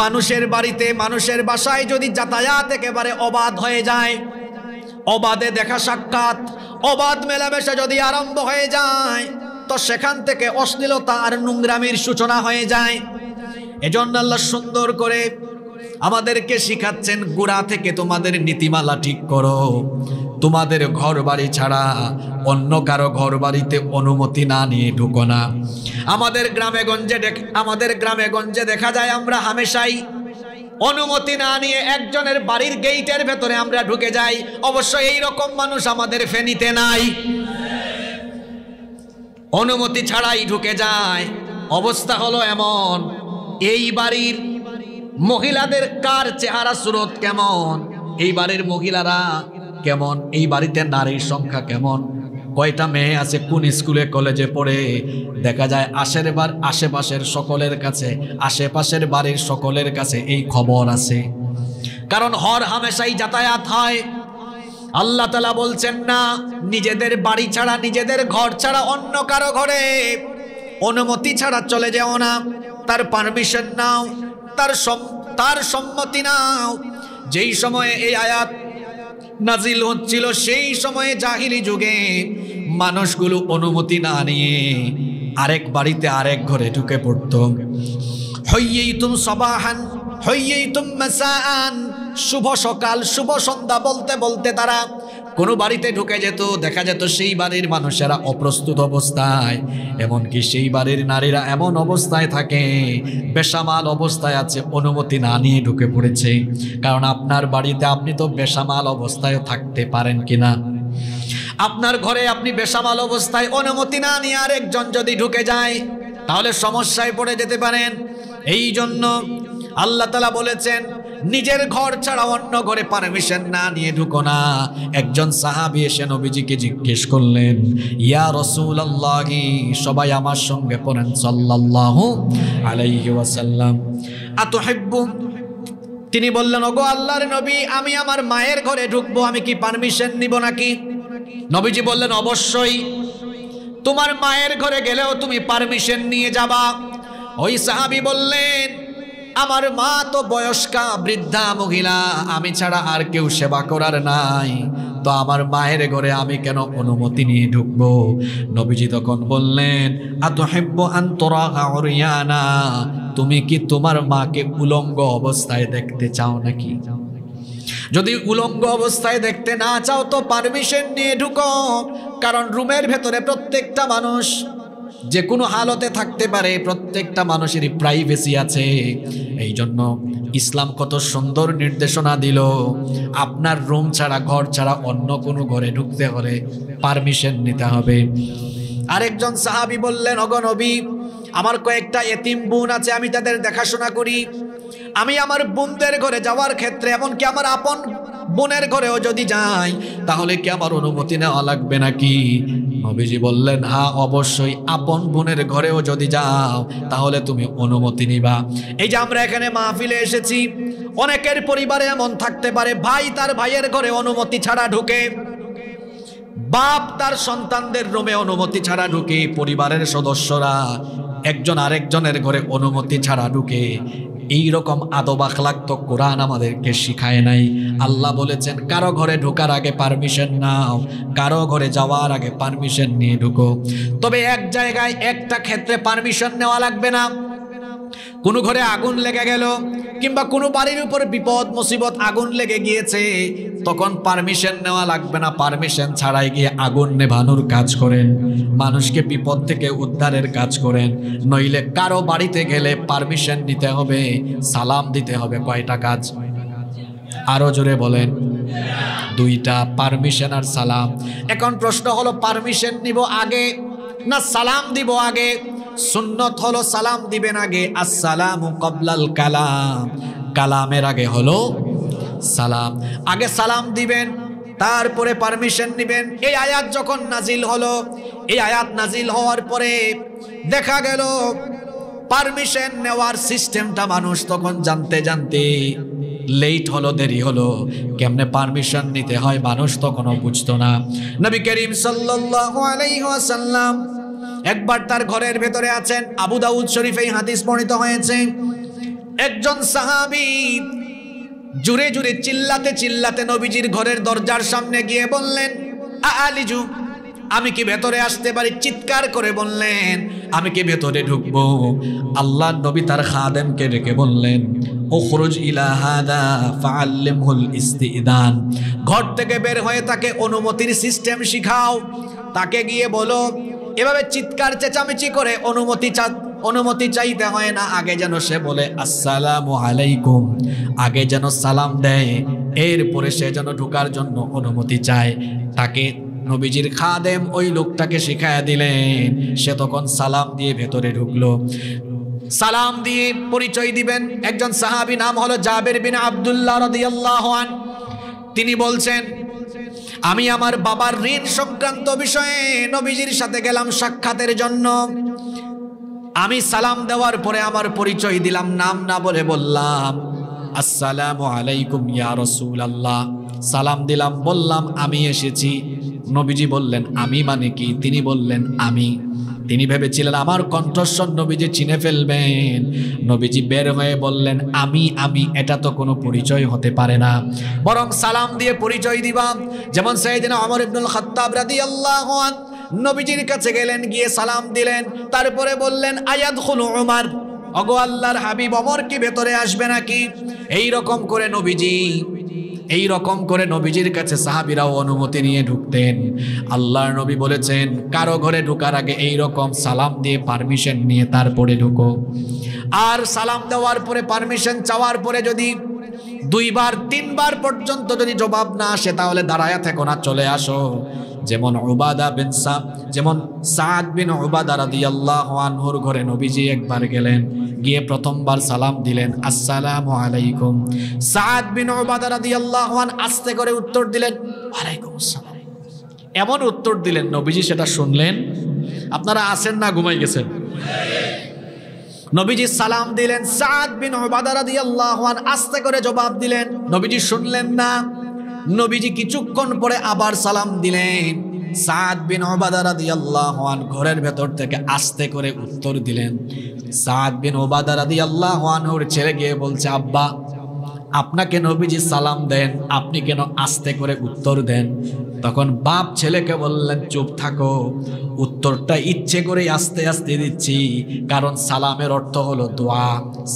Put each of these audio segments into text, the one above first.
মানুষের বাড়িতে মানুষের বাসায় যদি যাতায়াত একেবারে অবাধ হয়ে যায়, অবাধে দেখা সাক্ষাৎ, অবাধ মেলামেশা যদি আরম্ভ হয়ে যায়, তো সেখান থেকে অশ্লীলতা আর নোংরামির সূচনা হয়ে যায়। এজন্য আল্লাহ সুন্দর করে আমাদেরকে শিখাচ্ছেন, গোড়া থেকে তোমাদের নীতিমালা ঠিক করো। তোমাদের ঘর বাড়ি ছাড়া অন্য কারো ঘর বাড়িতে অনুমতি না নিয়ে ঢুকো না। আমাদের গ্রামে গঞ্জে দেখা যায় আমরা হামেশাই অনুমতি না নিয়ে একজনের বাড়ির গেইটের ভেতরে আমরা ঢুকে যাই। অবশ্য এই রকম মানুষ আমাদের ফেনীতে নাই, অনুমতি ছাড়াই ঢুকে যায়। অবস্থা হলো এমন, এই বাড়ির মহিলাদের কার চেহারা সুরত কেমন, এই বাড়ির মহিলারা কেমন, এই বাড়িতে নারীর সংখ্যা কেমন, কয়টা মেয়ে আছে, কোন স্কুলে কলেজে পড়ে, দেখা যায় আশেপাশের সকলের কাছে, আশেপাশের বাড়ির সকলের কাছে এই খবর আছে। কারণ হর হামেশাই যাতায়াত হয়। আল্লাহ তাআলা বলছেন না, নিজেদের বাড়ি ছাড়া, নিজেদের ঘর ছাড়া অন্য কারো ঘরে অনুমতি ছাড়া চলে যেও না। তার পারমিশন নাও, তার সম্মতি নাও। যেই সময়ে এই আয়াত নাজিল হচ্ছিল, সেই সময়ে জাহিলি যুগে মানুষগুলো অনুমতি না নিয়ে আরেক বাড়িতে আরেক ঘরে ঢুকে পড়ত। হইয়াইতুম সাবাহান হইয়াইতুম মাসাআন, শুভ সকাল শুভ সন্ধ্যা বলতে বলতে তারা কোনো বাড়িতে ঢুকে যেত। দেখা যেত সেই বাড়ির মানুষেরা অপ্রস্তুত অবস্থায়, এমনকি সেই বাড়ির নারীরা এমন অবস্থায় থাকে, বেসামাল অবস্থায় আছে, অনুমতি না নিয়ে ঢুকে পড়েছে। কারণ আপনার বাড়িতে আপনি তো বেসামাল অবস্থায় থাকতে পারেন কিনা? আপনার ঘরে আপনি বেসামাল অবস্থায় অনুমতি না নিয়ে আরেকজন যদি ঢুকে যায়, তাহলে সমস্যায় পড়ে যেতে পারেন। এই জন্য আল্লাহ তাআলা বলেছেন, নিজের ঘর ছাড়া অন্য ঘরে পারমিশন না নিয়ে ঢুকো না। একজন সাহাবী এসে নবীজিকে জিজ্ঞেস করলেন, ইয়া রাসূলুল্লাহি, সবাই আমার সঙ্গে পড়েন সাল্লাল্লাহু আলাইহি ওয়াসাল্লাম, আতুহিব্বু, তিনি বললেন, ওগো আল্লাহর নবী, আমি আমার মায়ের ঘরে ঢুকবো, আমি কি পারমিশন নিব নাকি? নবীজি বললেন, অবশ্যই, তোমার মায়ের ঘরে গেলেও তুমি পারমিশন নিয়ে যাবা। ওই সাহাবী বললেন, আমার মা তো বয়স্কা বৃদ্ধা মহিলা, আমি ছাড়া আর কেউ সেবা করার নাই, তো আমার মায়ের ঘরে আমি কেন অনুমতি নিয়ে ঢুকবো? নবীজি তখন বললেন, আতুহিব্বু আন তুরা উরিয়ানা, তুমি কি তোমার মাকে উলঙ্গ অবস্থায় দেখতে চাও নাকি? যদি উলঙ্গ অবস্থায় দেখতে না চাও তো পারমিশন নিয়ে ঢুকো। কারণ রুমের ভেতরে প্রত্যেকটা মানুষ যে কোনো হালতে থাকতে পারে, প্রত্যেকটা মানুষেরই প্রাইভেসি আছে। এই জন্য ইসলাম কত সুন্দর নির্দেশনা দিল, আপনার রুম ছাড়া, ঘর ছাড়া অন্য কোনো ঘরে ঢুকতে হলে পারমিশন নিতে হবে। আরেকজন সাহাবী বললেন, ওগো নবী, আমার কয়েকটা এতিম বোন আছে, আমি তাদের দেখাশোনা করি, আমি আমার বোনদের ঘরে যাওয়ার ক্ষেত্রে, এমনকি আমার আপন বোনের ঘরেও যদি যাই, তাহলে কি আমার অনুমতি নেওয়া লাগবে নাকি? নবীজি বললেন, হ্যাঁ অবশ্যই, আপন বোনের ঘরেও যদি যাও তাহলে তুমি অনুমতি নিবা। এই যে আমরা এখানে মাহফিলে এসেছি, অনেকের পরিবারে এমন থাকতে পারে, ভাই তার ভাইয়ের ঘরে অনুমতি ছাড়া ঢুকে, বাপ তার সন্তানদের রুমে অনুমতি ছাড়া ঢুকে, পরিবারের সদস্যরা একজন আরেকজনের ঘরে অনুমতি ছাড়া ঢুকে। এই রকম আদব আখলাক তো কোরআন আমাদেরকে শিখায় নাই। আল্লাহ বলেছেন, কারো ঘরে ঢোকার আগে পারমিশন নাও, কারো ঘরে যাওয়ার আগে পারমিশন নিয়ে ঢুকো। তবে এক জায়গায়, একটা ক্ষেত্রে পারমিশন নেওয়া লাগবে না। কোনো ঘরে আগুন লেগে গেল, কিংবা কোনো বাড়ির উপর বিপদ মুসিবত, আগুন লেগে গিয়েছে, তখন পারমিশন নেওয়া লাগবে না। পারমিশন ছাড়াই গিয়ে আগুন নেভানোর কাজ করেন, মানুষকে বিপদ থেকে উদ্ধারের কাজ করেন। নইলে কারো বাড়িতে গেলে পারমিশন নিতে হবে, সালাম দিতে হবে। কয়টা কাজ? আরো জোরে বলেন। দুইটা, পারমিশন আর সালাম। এখন প্রশ্ন হলো, পারমিশন নিব আগে না সালাম দিব আগে? সুন্নত হলো সালাম দিবেন আগে, আসসালামু ক্বাবলাল কালাম, কালামের আগে হলো সালাম। আগে সালাম দিবেন, তারপরে পারমিশন নেবেন। এই আয়াত যখন নাজিল হলো, এই আয়াত নাজিল হওয়ার পরে দেখা গেল পারমিশন নেওয়ার সিস্টেমটা মানুষ তখন জানতে জানতে লেট হলো, দেরি হলো। কেমনে পারমিশন নিতে হয় মানুষ তখনও বুঝতো না। নবী করিম সাল্লাল্লাহু আলাইহি ওয়াসাল্লাম একবার তার ঘরের ভেতরে আছেন, আবু দাউদ শরীফে এই হাদিস বর্ণিত হয়েছে। একজন সাহাবী জোরে জোরে চিল্লাতে চিল্লাতে নবীজির ঘরের দরজার সামনে গিয়ে বললেন, আলিজু, আমি কি ভেতরে আসতে পারি? চিৎকার করে বললেন, আমি কি ভেতরে ঢুকবো? আল্লাহর নবী তার খাদেমকে ডেকে বললেন, উখরুজ ইলা হাদা ফাআল্লিমহুল ইস্তিদান, ঘর থেকে বের হয়ে তাকে অনুমতির সিস্টেম শিখাও। তাকে গিয়ে বলো, এভাবে চিৎকার চেঁচামেচি করে অনুমতি চাইতে হয় না, আগে যেন সে বলে আসসালামু আলাইকুম, আগে যেন সালাম দেয়, এরপরে সে যেন ঢোকার জন্য অনুমতি চায়। তাকে নবীজির খাদেম ওই লোকটাকে শিখায়া দিলেন। সে তখন সালাম দিয়ে ভেতরে ঢুকলো। সালাম দিয়ে পরিচয় দিবেন। একজন সাহাবী, নাম হলো জাবের বিন আব্দুল্লাহ রাদিয়াল্লাহু আনহু। তিনি বলছেন, আমি আমার বাবার ঋণ সংক্রান্ত বিষয়ে নবীজির সাথে গেলাম সাক্ষাতের জন্য। আমি সালাম দেওয়ার পরে আমার পরিচয় দিলাম, নাম না বলে বললাম আসসালামু আলাইকুম ইয়া রাসূলুল্লাহ। সালাম দিলাম, বললাম আমি এসেছি। নবীজি বললেন, আমি মানে কি? তিনি বললেন আমি। তিনি ভেবেছিলেন আমার কণ্ঠস্বর নবীজি চিনে ফেলবেন। নবীজি বের হয়ে বললেন, আমি আমি, এটা তো কোনো পরিচয় হতে পারে না, বরং সালাম দিয়ে পরিচয় দিবা। যেমন সাইয়েদনা ওমর ইবনুল খাত্তাব রাদিয়াল্লাহু আনহু নবীজির কাছে গেলেন, গিয়ে সালাম দিলেন, তারপরে বললেন আয়াদখুলু উমর, ওগো আল্লাহর হাবিব, ওমর কি ভেতরে আসবে নাকি? এই রকম করে নবীজির কাছে সাহাবীরাও অনুমতি নিয়ে ঢুকতেন। আল্লাহর নবী বলেছেন, কারো ঘরে ঢোকার আগে এই রকম সালাম দিয়ে পারমিশন নিয়ে তারপরে ঢুকো। আর সালাম দেওয়ার পরে, পারমিশন চাওয়ার পরে যদি 2 বার 3 বার পর্যন্ত যদি জবাব না আসে, তাহলে দাঁড়ায়া থেকো না, চলে আসো। যেমন সাদ বিন উবাদা রাদিয়াল্লাহু আনহুর ঘরে নবীজি একবার গেলেন, গিয়ে প্রথমবার সালাম দিলেন, আসসালামু আলাইকুম। সাদ বিন উবাদা রাদিয়াল্লাহু আনহু আস্তে করে উত্তর দিলেন, ওয়ালাইকুম আসসালাম। এমন উত্তর দিলেন, নবীজি সেটা শুনলেন। আপনারা আছেন না ঘুমাই গেছেন? নবীজি সালাম দিলেন, সাদ বিন উবাদা রাদিয়াল্লাহু আনহু আস্তে করে জবাব দিলেন, নবীজি শুনলেন না। নবীজি কিছুক্ষণ পরে আবার সালাম দিলেন। সাদ বিন উবাদা রাদিয়াল্লাহু আনহু ঘরের ভেতর থেকে আস্তে করে উত্তর দিলেন। সাদ বিন উবাদা রাদিয়াল্লাহু আনহুর ছেলে গিয়ে বলছে, আব্বা, আপনাকে নবীজি সালাম দেন, আপনি কেন আস্তে করে উত্তর দেন? তখন বাপ ছেলেকে বললেন, চুপ থাকো, উত্তরটা ইচ্ছে করে আস্তে আস্তে দিচ্ছি, কারণ সালামের অর্থ হলো দোয়া।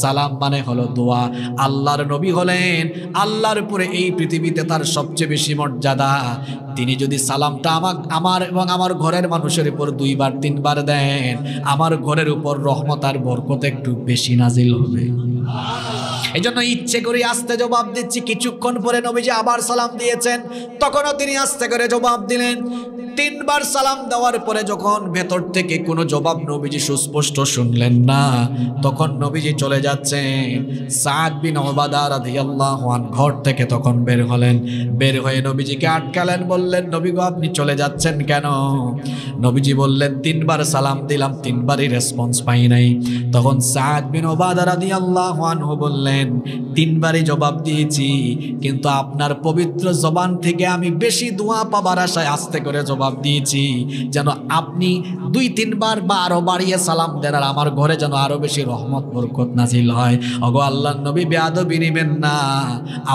সালাম মানে হলো দোয়া। আল্লাহর নবী হলেন আল্লাহর উপরে এই পৃথিবীতে তার সবচেয়ে বেশি মর্যাদা। তিনি যদি সালামটা আমার এবং আমার ঘরের মানুষের উপর 2 বার 3 বার দেন, আমার ঘরের উপর রহমত আর বরকত একটু বেশি নাজিল হবে। এই জন্য ইচ্ছে করে আস্তে জবাব দিচ্ছি। কিছুক্ষণ পরে নবীজি আবার সালাম দিয়েছেন, তখনও তিনি আস্তে করে জবাব দিলেন। 3 বার সালাম দেওয়ার পরে যখন ভেতর থেকে কোনো জবাব নবীজি সুস্পষ্ট শুনলেন না, তখন নবীজি চলে যাচ্ছেন। সাদ বিন উবাদা রাদিয়াল্লাহু আনহু ঘর থেকে তখন বের হলেন। বের হয়ে নবীজিকে আটকালেন, বললেন, নবী গো, আপনি চলে যাচ্ছেন কেন? নবীজি বললেন, 3 বার সালাম দিলাম, 3 বারই রেসপন্স পাই নাই। তখন সাদ বিন উবাদা রাদিয়াল্লাহু আনহু বললেন, 3 বারই জবাব দিয়েছি, কিন্তু আপনার পবিত্র জবান থেকে আমি বেশি দোয়া পাবার আশায় আস্তে করে জবাব দিয়েছি, যেন আপনি 2-3 বার বা আরো বাড়িয়ে সালাম দেন, আর আমার ঘরে যেন আরো বেশি রহমত বরকত নাজিল হয়। ওগো আল্লাহর নবী, বেয়াদবি নিবেন না,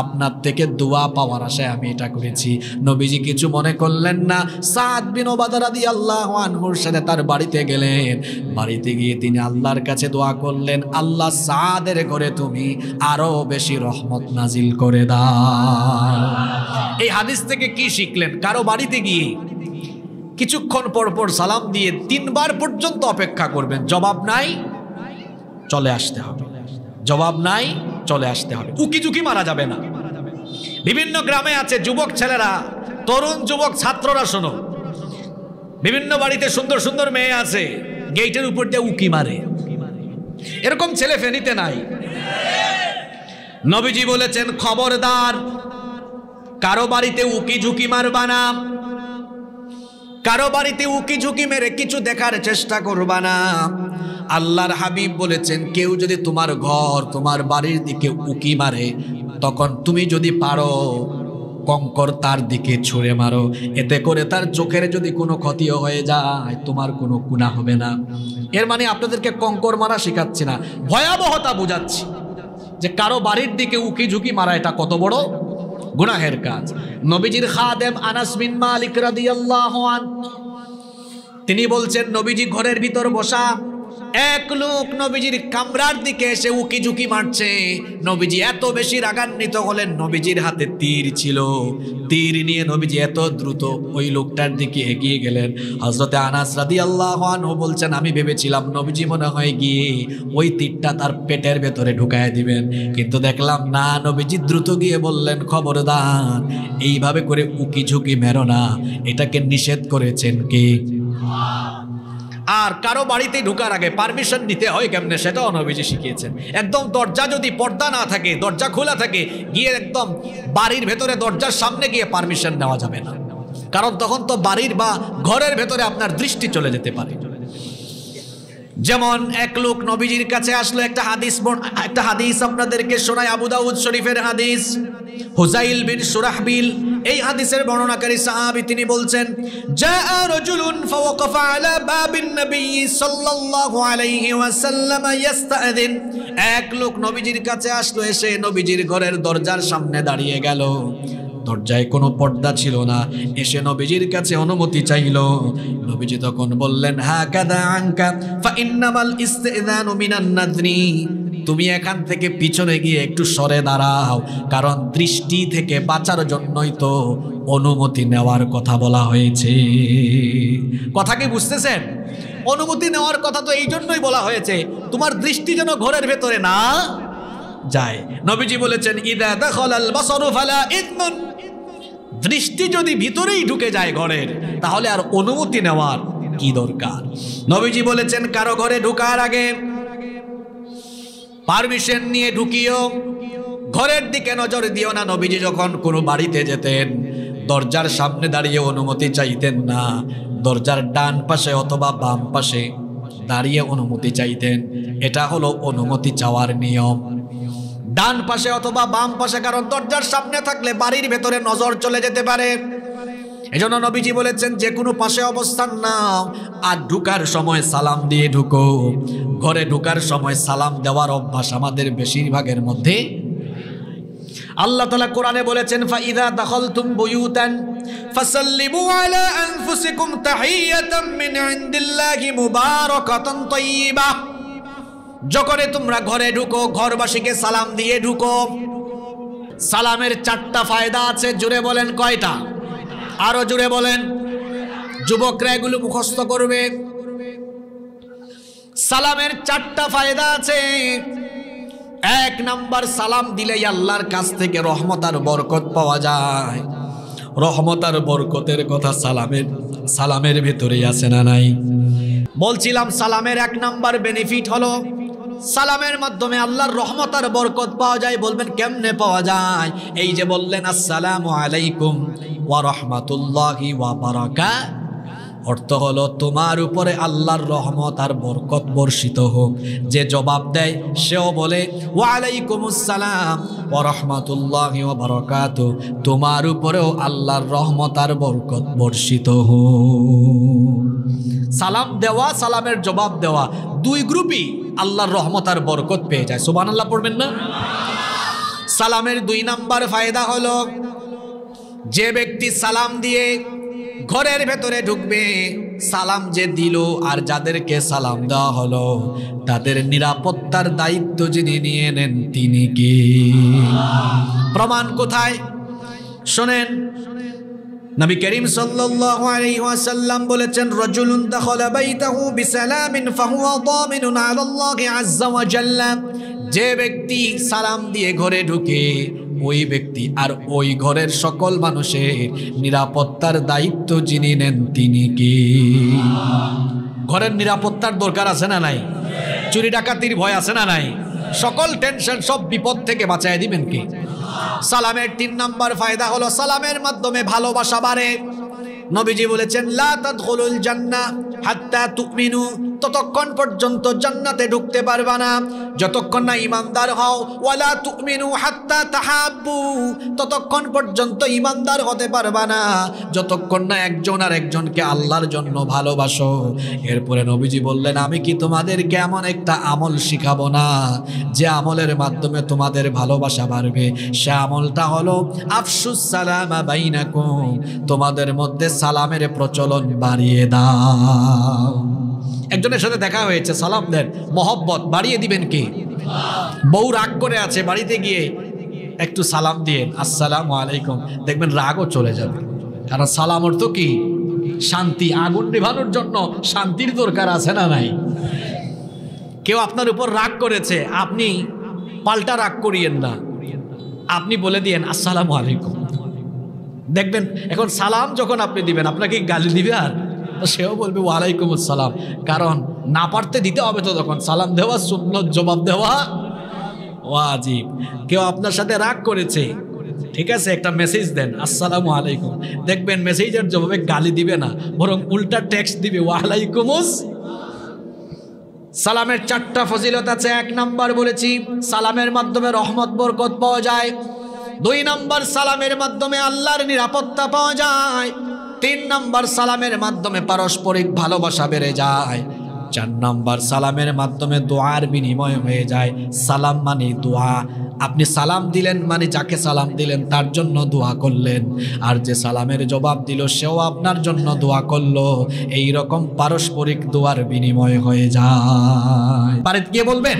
আপনার থেকে দোয়া পাওয়ার আশায় আমি এটা করেছি। নবীজি কিছু মনে করলেন না। সাদ বিন উবাদা রাদিয়াল্লাহু আনহুর সাথে তার বাড়িতে গেলেন। বাড়িতে গিয়ে তিনি আল্লাহর কাছে দোয়া করলেন, আল্লাহ, সাদের ঘরে তুমি আরো বেশি রহমত নাজিল করে দাও। এই হাদিস থেকে কি শিখলেন? কারো বাড়িতে গিয়ে কিছুক্ষণ পর পর সালাম দিয়ে 3 বার পর্যন্ত অপেক্ষা করবেন। জবাব নাই, চলে আসতে হবে। জবাব নাই, চলে আসতে হবে। উকিঝুঁকি মারা যাবে না। বিভিন্ন গ্রামে আছে যুবক ছেলেরা, তরুণ যুবক ছাত্ররা, শোনো, বিভিন্ন বাড়িতে সুন্দর সুন্দর মেয়ে আছে, গেটের উপর দিয়ে উকি মারে। এরকম ছেলে ফেনীতে নাই? নবীজি বলেছেন, খবরদার, কারো বাড়িতে উকি ঝুঁকি মারবা না, কারো বাড়িতে উকি ঝুঁকি মেরে কিছু দেখার চেষ্টা করবা না। আল্লাহর হাবিব বলেছেন, কেউ যদি তোমার ঘর, তোমার বাড়ির দিকে উকি মারে, তখন তুমি যদি পারো কঙ্কর তার দিকে ছুঁড়ে মারো। এতে করে তার চোখের যদি কোনো ক্ষতিও হয়ে যায়, তোমার কোনো গুনাহ হবে না। এর মানে আপনাদেরকে কঙ্কর মারা শেখাচ্ছি না, ভয়াবহতা বোঝাচ্ছি। যে কারো বাড়ির দিকে উকি ঝুঁকি মারা এটা কত বড় গুনাহের কাজ। নবীজির খাদেম আনাস বিন মালিক রাদিয়াল্লাহু আনহু তিনি বলছেন, নবীজি ঘরের ভিতর বসা, এক লোক নবীজির কামরার দিকে এসে উকি ঝুঁকি মারছে। নবীজি এত বেশি রাগান্বিত হলেন, নবীজির হাতে তীর ছিল, তীর নিয়ে নবীজি এত দ্রুত ওই লোকটার দিকে এগিয়ে গেলেন। হযরতে আনাস রাদিয়াল্লাহু আনহু বলছেন, আমি ভেবেছিলাম নবীজি মনে হয় গিয়ে ওই তীরটা তার পেটের ভেতরে ঢুকায় দিবেন, কিন্তু দেখলাম না, নবীজি দ্রুত গিয়ে বললেন, খবরদার এইভাবে করে উকি ঝুঁকি মেরো না, এটাকে নিষেধ করেছেন কে? আর কারো বাড়িতে ঢোকার আগে পারমিশন নিতে হয় কেমনে, সেটাও নবীজি শিখিয়েছেন। একদম দরজা যদি পর্দা না থাকে, দরজা খোলা থাকে, গিয়ে একদম বাড়ির ভেতরে দরজার সামনে গিয়ে পারমিশন নেওয়া যাবে না, কারণ তখন তো বাড়ির বা ঘরের ভেতরে আপনার দৃষ্টি চলে যেতে পারে। যেমন এক লোক নবীজির কাছে আসলো, একটা হাদিস আপনাদেরকে শোনায়, আবু দাউদ শরীফের হাদিস। হুযাইল বিন শুরাহবিল এই হাদিসের বর্ণনাকারী সাহাবী, তিনি বলছেন, জাআ রাজুলুন ফাওয়াকাফা আলা বাবিন নবী সাল্লাল্লাহু আলাইহি ওয়াসাল্লাম ইস্তাআযিন। এক লোক নবীজির কাছে আসলো, এসে নবীজির ঘরের দরজার সামনে দাঁড়িয়ে গেল। দরজায় কোনো পর্দা ছিল না, এসে নবীজির কাছে অনুমতি চাইল। নবীজি তখন বললেন, হাকাদা আনকা ফা ইন্নামাল ইস্তিযানু মিনান নাযরি, তুমি এখান থেকে পিছনে গিয়ে একটু সরে দাঁড়াও, কারণ দৃষ্টি থেকে বাঁচার জন্যই তো অনুমতি নেওয়ার কথা বলা হয়েছে। কথা কি বুঝতেছেন? অনুমতি নেওয়ার কথা তো এই জন্যই বলা হয়েছে, তোমার দৃষ্টি যেন ঘরের ভেতরে না যায়। নবীজি বলেছেন, ইদা দাখালাল বাসারু ফালা ইদমুন, দৃষ্টি যদি ভিতরেই ঢুকে যায় ঘরের, তাহলে আর অনুমতি নেওয়ার কি দরকার? নবীজি বলেছেন, কারো ঘরে ঢোকার আগে পারমিশন নিয়ে ঢুকিও, ঘরের দিকে নজর দিও না। নবীজি যখন কোনো বাড়িতে যেতেন, দরজার সামনে দাঁড়িয়ে অনুমতি চাইতেন না, দরজার ডান পাশে অথবা বাম পাশে দাঁড়িয়ে অনুমতি চাইতেন। এটা হলো অনুমতি চাওয়ার নিয়ম, ডান পাশে অথবা বাম পাশে, কারণ দরজার সামনে থাকলে বাড়ির ভেতরে নজর চলে যেতে পারে। এজন্য নবীজি বলেছেন, যে কোনো পাশে অবস্থান নাও, আর ঢুকার সময় সালাম দিয়ে ঢুকো। ঘরে ঢুকার সময় সালাম দেওয়ার অভ্যাস আমাদের বেশিরভাগের মধ্যে। আল্লাহ তাআলা কোরআনে বলেছেন, ফাইদা দাখালতুম বুয়ুতান ফাসাল্লিমু আলা আনফুসিকুম তাহিয়াতাম মিন ইনদিল্লাহি মুবারাকাতান তাইয়্যিবা, যখন তোমরা ঘরে ঢুকো, ঘরবাসীকে সালাম দিয়ে ঢুকো। সালামের 4টা ফায়দা আছে, জুড়ে বলেন কয়টা? আরো জুড়ে বলেন, যুবকরা এগুলো মুখস্থ করবে। সালামের 4টা ফায়দা আছে। 1 নাম্বার, সালাম দিলেই আল্লাহর কাছ থেকে রহমত আর বরকত পাওয়া যায়। রহমত আর বরকতের কথা সালামের ভেতরেই আছে না নাই? বলছিলাম, সালামের 1 নাম্বার বেনিফিট হলো সালামের মাধ্যমে আল্লাহর রহমত আর বরকত পাওয়া যায়। বলবেন কেমনে পাওয়া যায়? এই যে বললেন, আসসালামু আলাইকুম ওয়া রাহমাতুল্লাহি ওয়া বারাকাতুহু, অর্থ হলো তোমার উপরে আল্লাহর রহমত আর বরকত বর্ষিত হোক। যে জবাব দেয় সেও বলে ওয়া আলাইকুমুস সালাম ওয়া রাহমাতুল্লাহি ওয়া বারাকাতুহু, তোমার উপরেও আল্লাহর রহমত আর বরকত বর্ষিত হোক। সালাম দেওয়া, সালামের জবাব দেওয়া, 2 গ্রুপই আল্লাহর রহমত আর বরকত পেয়ে যায়। সুবহানাল্লাহ পড়বেন না? সালামের 2 নাম্বার ফায়দা হলো, যে ব্যক্তি সালাম দিয়ে ঘরের ভেতরে ঢুকবে, সালাম যে দিল আর যাদেরকে সালাম দেওয়া হলো, তাদের নিরাপত্তার দায়িত্ব যিনি নিয়ে নেন তিনি কে? প্রমাণ কোথায়? শোনেন, নবী করিম সাল্লাল্লাহু আলাইহি ওয়াসাল্লাম বলেছেন, রাজুলুন দাখালা বাইতাহু বিসালামিন ফাহুয়া দামিনুন আলাল্লাহি আযজা ওয়া জাল্লা, যে ব্যক্তি সালাম দিয়ে ঘরে ঢুকে, ওই ব্যক্তি আর ওই ঘরের সকল মানুষের নিরাপত্তার দায়িত্ব যিনি নেন তিনি কে? ঘরের নিরাপত্তার দরকার আছে না নাই? চুরি ডাকাতির ভয় আছে না নাই? সকল টেনশন, সব বিপদ থেকে বাঁচায় দিবেন কে? সালামের 3 নাম্বার ফায়দা হলো, সালামের মাধ্যমে ভালোবাসা বাড়ে। নবীজি বলেছেন, লা তাদখুলুল জান্নাহ হাত্তা তুমিনু, ততক্ষণ পর্যন্ত জান্নাতে ঢুকতে পারবা না যতক্ষণ না ঈমানদার হও। ওয়ালা তুমিনু হাত্তা তাহাব্বু, ততক্ষণ পর্যন্ত ঈমানদার হতে পারবা না যতক্ষণ না একজন আর একজনকে আল্লাহর জন্য ভালোবাসো। এরপরে নবীজি বললেন, আমি কি তোমাদেরকে এমন একটা আমল শিখাবো না যে আমলের মাধ্যমে তোমাদের ভালোবাসা বাড়বে? সে আমলটা হলো আফশুস সালামা বাইনাকুম, তোমাদের মধ্যে সালামের প্রচলন বাড়িয়ে দাও। একজনের সাথে দেখা হয়েছে, সালাম দেন, মহব্বত বাড়িয়ে দিবেন কি? বউ রাগ করে আছে, বাড়িতে গিয়ে একটু সালাম দিয়ে আসসালামু আলাইকুম, দেখবেন রাগও চলে যাবে। কারণ সালাম অর্থ কি? শান্তি। আগুন নিভানোর জন্য শান্তির দরকার আছে না নাই? কেউ আপনার উপর রাগ করেছে, আপনি পাল্টা রাগ করিয়েন না, আপনি বলে দিয়েন আসসালামু আলাইকুম। দেখবেন এখন সালাম যখন আপনি দিবেন, আপনাকে গালি দিবে আর সেও বলবে ওয়ালাইকুম আসসালাম। কারণ না পারতে দিতে হবে তো, তখন সালাম দেওয়া সুন্নত, জবাব দেওয়া ওয়াজিব। কেউ আপনার সাথে রাগ করেছে, ঠিক আছে, একটা মেসেজ দেন আসসালামু আলাইকুম, দেখবেন মেসেজের জবাবে গালি দিবে না, বরং উল্টা টেক্সট দিবে ওয়ালাইকুমুস সালামের 4টা ফজিলত আছে। 1 নাম্বার বলেছি, সালামের মাধ্যমে রহমত বরকত পাওয়া যায়। 2 নাম্বার, সালামের মাধ্যমে আল্লাহর নিরাপত্তা পাওয়া যায়। 3 নাম্বার, সালামের মাধ্যমে পারস্পরিক ভালোবাসা বেড়ে যায়। 4 নাম্বার, সালামের মাধ্যমে দোয়ার বিনিময় হয়ে যায়। সালাম মানে দোয়া। আপনি সালাম দিলেন মানে যাকে সালাম দিলেন তার জন্য দোয়া করলেন, আর যে সালামের জবাব দিল সেও আপনার জন্য দোয়া করলো। এই রকম পারস্পরিক দোয়ার বিনিময় হয়ে যায়। পারে কে বলবেন?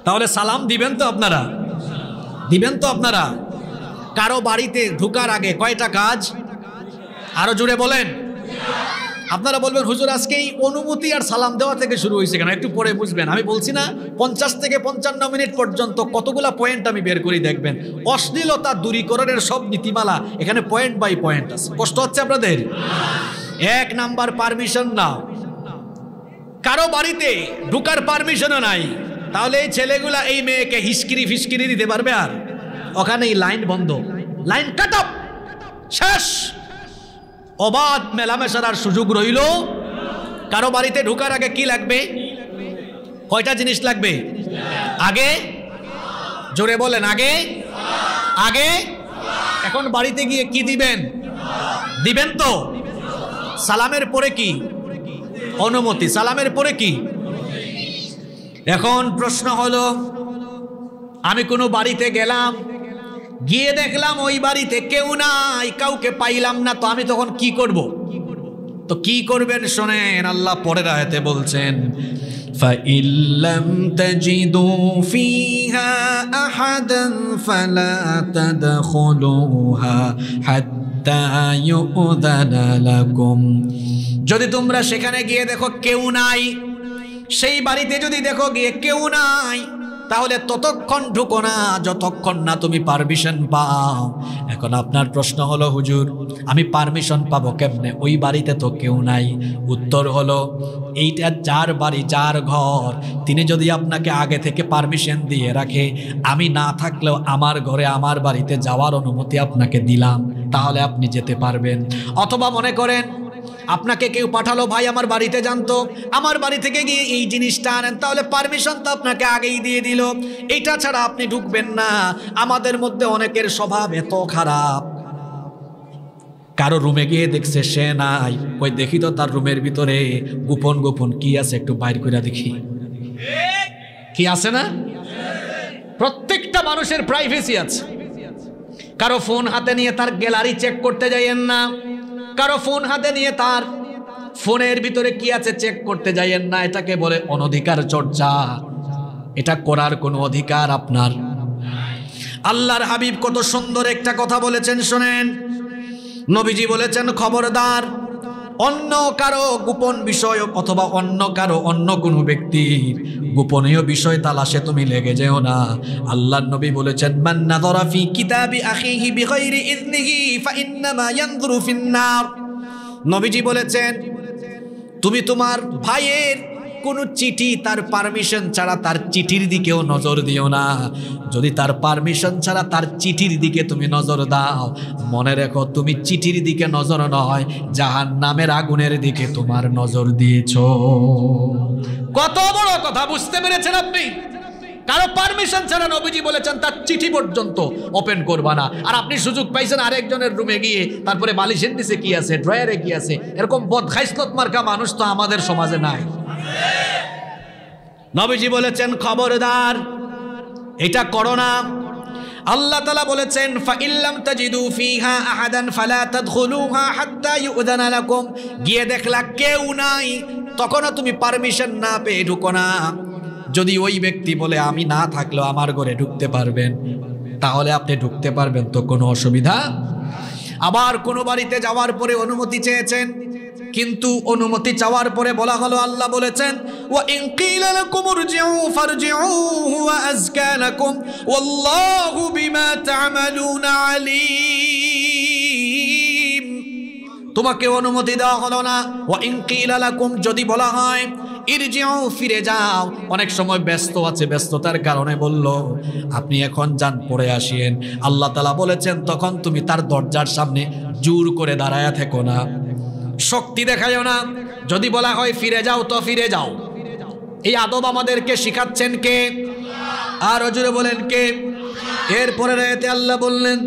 তাহলে সালাম দিবেন তো আপনারা? দিবেন তো আপনারা? কারো বাড়িতে ঢোকার আগে কয়টা কাজ? আরো জোরে বলেন। আপনারা বলবেন হুজুর আজকে এই অনুমতি আর সালাম দেওয়া থেকে শুরু হয়েছে কেন? একটু পরে বুঝবেন। আমি বলছি না 50 থেকে 55 মিনিট পর্যন্ত কতগুলা পয়েন্ট আমি বের করি, দেখবেন অশ্লীলতা দূরীকরণের সব নীতিমালা এখানে পয়েন্ট বাই পয়েন্ট আছে। কষ্ট হচ্ছে আপনাদের? 1 নাম্বার, পারমিশন নাও। কারো বাড়িতে ঢোকার পারমিশনও নাই, তাহলে এই ছেলেগুলা এই মেয়েকে হিসকিরি ফিসকিরি দিতে পারবে? আর ওখানেই লাইন বন্ধ, লাইন কাট অফ, শেষ। অবাধ মেলামেশার আর সুযোগ রইল? কারো বাড়িতে ঢোকার আগে কি লাগবে? কয়টা জিনিস লাগবে? আগে জোরে বলেন, আগে আগে। এখন বাড়িতে গিয়ে কি দিবেন? দিবেন তো? সালামের পরে কি? অনুমতি। সালামের পরে কি? এখন প্রশ্ন হলো, আমি কোনো বাড়িতে গেলাম, গিয়ে দেখলাম ওই বাড়িতে কেউ নাই, কাউকে পাইলাম না, তো আমি তখন কি করব? তো কি করবেন শোনেন, আল্লাহ পরের আয়াতে বলছেন, فَإِن لَّمْ تَجِدُوا فِيهَا أَحَدًا فَلَا تَدْخُلُوهَا حَتَّى يُؤْذَنَ لَكُمْ। যদি তোমরা সেখানে গিয়ে দেখো কেউ নাই, সেই বাড়িতে যদি দেখো গিয়ে কেউ নাই, তাহলে ততক্ষণ ঢুকো না যতক্ষণ না তুমি পারমিশন পাও। এখন আপনার প্রশ্ন হলো, হুজুর আমি পারমিশন পাবো কেমনে? ওই বাড়িতে তো কেউ নাই। উত্তর হলো, এইটা যার বাড়ি, যার ঘর, তিনি যদি আপনাকে আগে থেকে পারমিশন দিয়ে রাখে, আমি না থাকলেও আমার ঘরে, আমার বাড়িতে যাওয়ার অনুমতি আপনাকে দিলাম, তাহলে আপনি যেতে পারবেন। অথবা মনে করেন আপনাকে কেউ পাঠালো, ভাই আমার বাড়িতে জানতো, আমার বাড়ি থেকে গিয়ে এই জিনিসটা আনেন, তাহলে পারমিশন তো আপনাকে আগেই দিয়ে দিল, এইটা ছাড়া আপনি ঢুকবেন না। আমাদের মধ্যে অনেকের স্বভাব এত খারাপ, কারো রুমে গিয়ে দেখছে সে নাই, ওই দেখি তো তার রুমের ভিতরে গোপন গোপন কি আছে, একটু বাইর করে দেখি কি আছে না। প্রত্যেকটা মানুষের প্রাইভেসি আছে। কারো ফোন হাতে নিয়ে তার গ্যালারি চেক করতে যাইয়েন না, কারো ফোন হাতে নিয়ে তার ফোনের ভিতরে কি আছে চেক করতে যাইয়েন না। এটাকে বলে অনধিকার চর্চা। এটা করার কোনো অধিকার আপনার। আল্লাহর হাবিব কত সুন্দর একটা কথা বলেছেন শোনেন। নবীজি বলেছেন, খবরদার অন্য কারো গোপন বিষয় অথবা অন্য কারো, অন্য কোনো ব্যক্তির গোপনীয় বিষয় তালাশে তুমি লেগে যেও না। আল্লাহর নবী বলেছেন, মান নাযারা ফি কিতাবি আখিহি বিগাইরি ইযনিহি ফাইন্নামা ইয়ানযুরু ফিন নার। নবীজি বলেছেন, তুমি তোমার ভাইয়ের কোনো চিঠি তার পারমিশন ছাড়া তার চিঠির দিকেও নজর দিও না। যদি তার পারমিশন ছাড়া তার চিঠির দিকে তুমি নজর দাও, মনে রেখো তুমি চিঠির দিকে নজর নয়, জাহান্নামের আগুনের দিকে তোমার নজর দিয়েছো। কত বড় কথা, বুঝতে পেরেছেন আপনি? কারো পারমিশন ছাড়া নবীজি বলেছেন তার চিঠি পর্যন্ত ওপেন করবা না। আর আপনি সুযোগ পাইছেন আরেকজনের রুমে গিয়ে তারপরে বালিশের নিচে কি আছে, ড্রয়ারে কি আছে, এরকম বদখাইসলত মার্কা মানুষ তো আমাদের সমাজে নাই। নবীজি বলেছেন খবরদার এটা করো না। আল্লাহ তাআলা বলেছেন ফাইল্লাম তাজিদু ফিহা আহাদান ফালা তাদখুলুহা হাত্তা ইউযানা লাকুম, গিয়ে দেখলা কেউ নাই, তখনও তুমি পারমিশন না পেয়ে ঢুকো না। যদি ওই ব্যক্তি বলে আমি না থাকলেও আমার ঘরে ঢুকতে পারবেন, তাহলে আপনি ঢুকতে পারবেন, তো কোনো অসুবিধা। আবার কোনো বাড়িতে যাওয়ার পরে অনুমতি চেয়েছেন, কিন্তু অনুমতি চাওয়ার পরে বলা হলো, আল্লাহ বলেছেন ওয়া ইন কিলা লাকুম ইরজিউ ফারজিউ ওয়া আযকা লাকুম ওয়াল্লাহু বিমা তা'মালুনা আলীম। তোমাকে অনুমতি দেওয়া হলো না। ওয়া ইন কিলা লাকুম, যদি বলা হয় ইরজিউ ফিরে যাও, অনেক সময় ব্যস্ত আছে, ব্যস্ততার কারণে বলল আপনি এখন যান পরে আসিয়েন, আল্লাহ তাআলা বলেছেন তখন তুমি তার দরজার সামনে জোর করে দাঁড়ায়া থেকো না, শক্তি দেখায়ও না। যদি বলা হয় ফিরে যাও তো ফিরে যাও। এই আদব আমাদেরকে শিখাচ্ছেন কে? আর জোরে বলেন কে? এরপরে আয়াতে আল্লাহ বললেন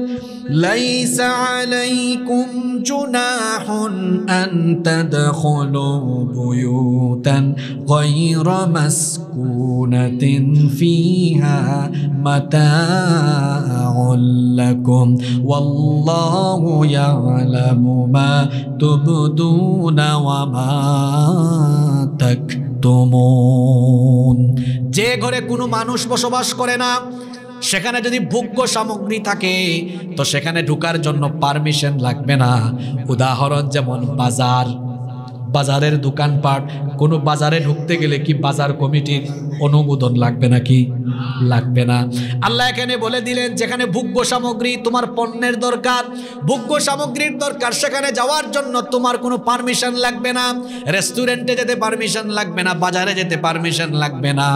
লাইসা আলাইকুম জুনাহুন আন তাদখুলু বুয়ুতান গায়রা মাসকুনাতিন ফিহা মাতাউল লাকুম ওয়াল্লাহু ইয়ালামু মা তুবদুনা ওয়া মা তাকতুমুন। যে ঘরে কোনো মানুষ বসবাস করে না, সেখানে যদি ভোগ্য সামগ্রী থাকে তো সেখানে ঢোকার জন্য পারমিশন লাগবে না। উদাহরণ যেমন বাজার, বাজারের দোকানপাট, কোনো বাজারে ঢুকতে গেলে কি বাজার কমিটির অনুমোদন লাগবে নাকি? লাগবে না। আল্লাহ এখানে বলে দিলেন যেখানে ভোগ্য সামগ্রী, তোমার পণ্যের দরকার, ভোগ্য সামগ্রীর দরকার, সেখানে যাওয়ার জন্য তোমার কোনো পারমিশন লাগবে না। রেস্টুরেন্টে যেতে পারমিশন লাগবে না, বাজারে যেতে পারমিশন লাগবে না।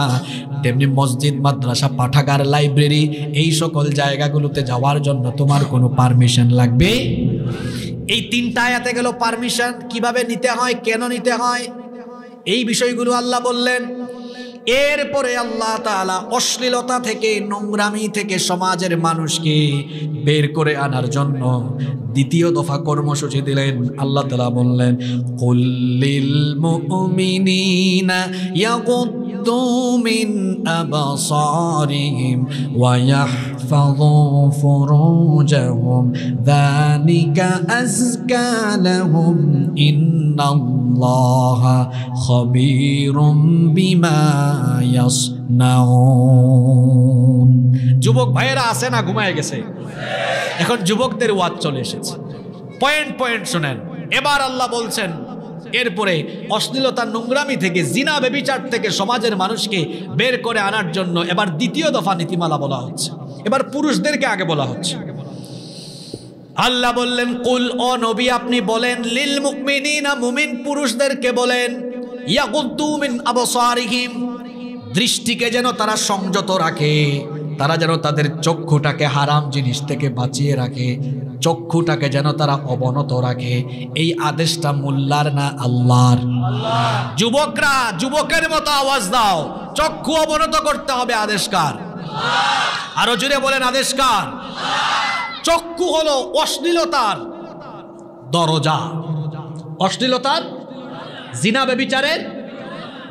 তেমনি মসজিদ, মাদ্রাসা, পাঠাগার, লাইব্রেরি, এই সকল জায়গাগুলোতে যাওয়ার জন্য তোমার কোনো পারমিশন লাগবে। এই তিনটা আয়াতে গেল পারমিশন, কিভাবে নিতে হয়, কেন নিতে হয়, এই বিষয়গুলো আল্লাহ বললেন। এরপরে আল্লাহ তাআলা অশ্লীলতা থেকে, নোংরামি থেকে সমাজের মানুষকে বের করে আনার জন্য দ্বিতীয় দফা কর্মসূচি দিলেন। আল্লাহ তাআলা বললেন কুল লিল মুমিনিনা ইয়াগুদ্দু মিন আবসারিহিম ওয়া ইয়াহফাযু ফুরুজাহুম যালিকা আযকা লাহুম ইন্নাল্লাহা খাবীরুম বিমা ইয়াসনাউন। যুবক ভাইয়েরা আছে না, ঘুমায় গেছে? এখন যুবকদের ওয়াজ চলে এসেছে, পয়েন্ট পয়েন্ট শুনেন। এবার আল্লাহ বলছেন এরপরে অশ্লীলতা, নোংরামি থেকে, জিনা, ব্যভিচার থেকে সমাজের মানুষকে বের করে আনার জন্য এবার দ্বিতীয় দফা নীতিমালা বলা হচ্ছে। এবার পুরুষদেরকে আগে বলা হচ্ছে। আল্লাহ বললেন কুল, ও নবী আপনি বলেন, লিল মুমিনিনা, মুমিন পুরুষদেরকে বলেন, ইয়াগুদ্দু মিন আবসারিহিম, দৃষ্টিকে যেন তারা সংযত রাখে, তারা যেন তাদের চক্ষুটাকে হারাম জিনিস থেকে বাঁচিয়ে রাখে, চক্ষুটাকে যেন তারা অবনত রাখে। এই আদেশটা মোল্লার না আল্লাহর? যুবকরা যুবকের মতো আওয়াজ দাও, চক্ষু অবনত করতে হবে, আদেশ কার? আরো জোরে বলেন, আদেশ কার? চক্ষু হলো অশ্লীলতার দরজা, অশ্লীলতার, জিনা, ব্যভিচারের।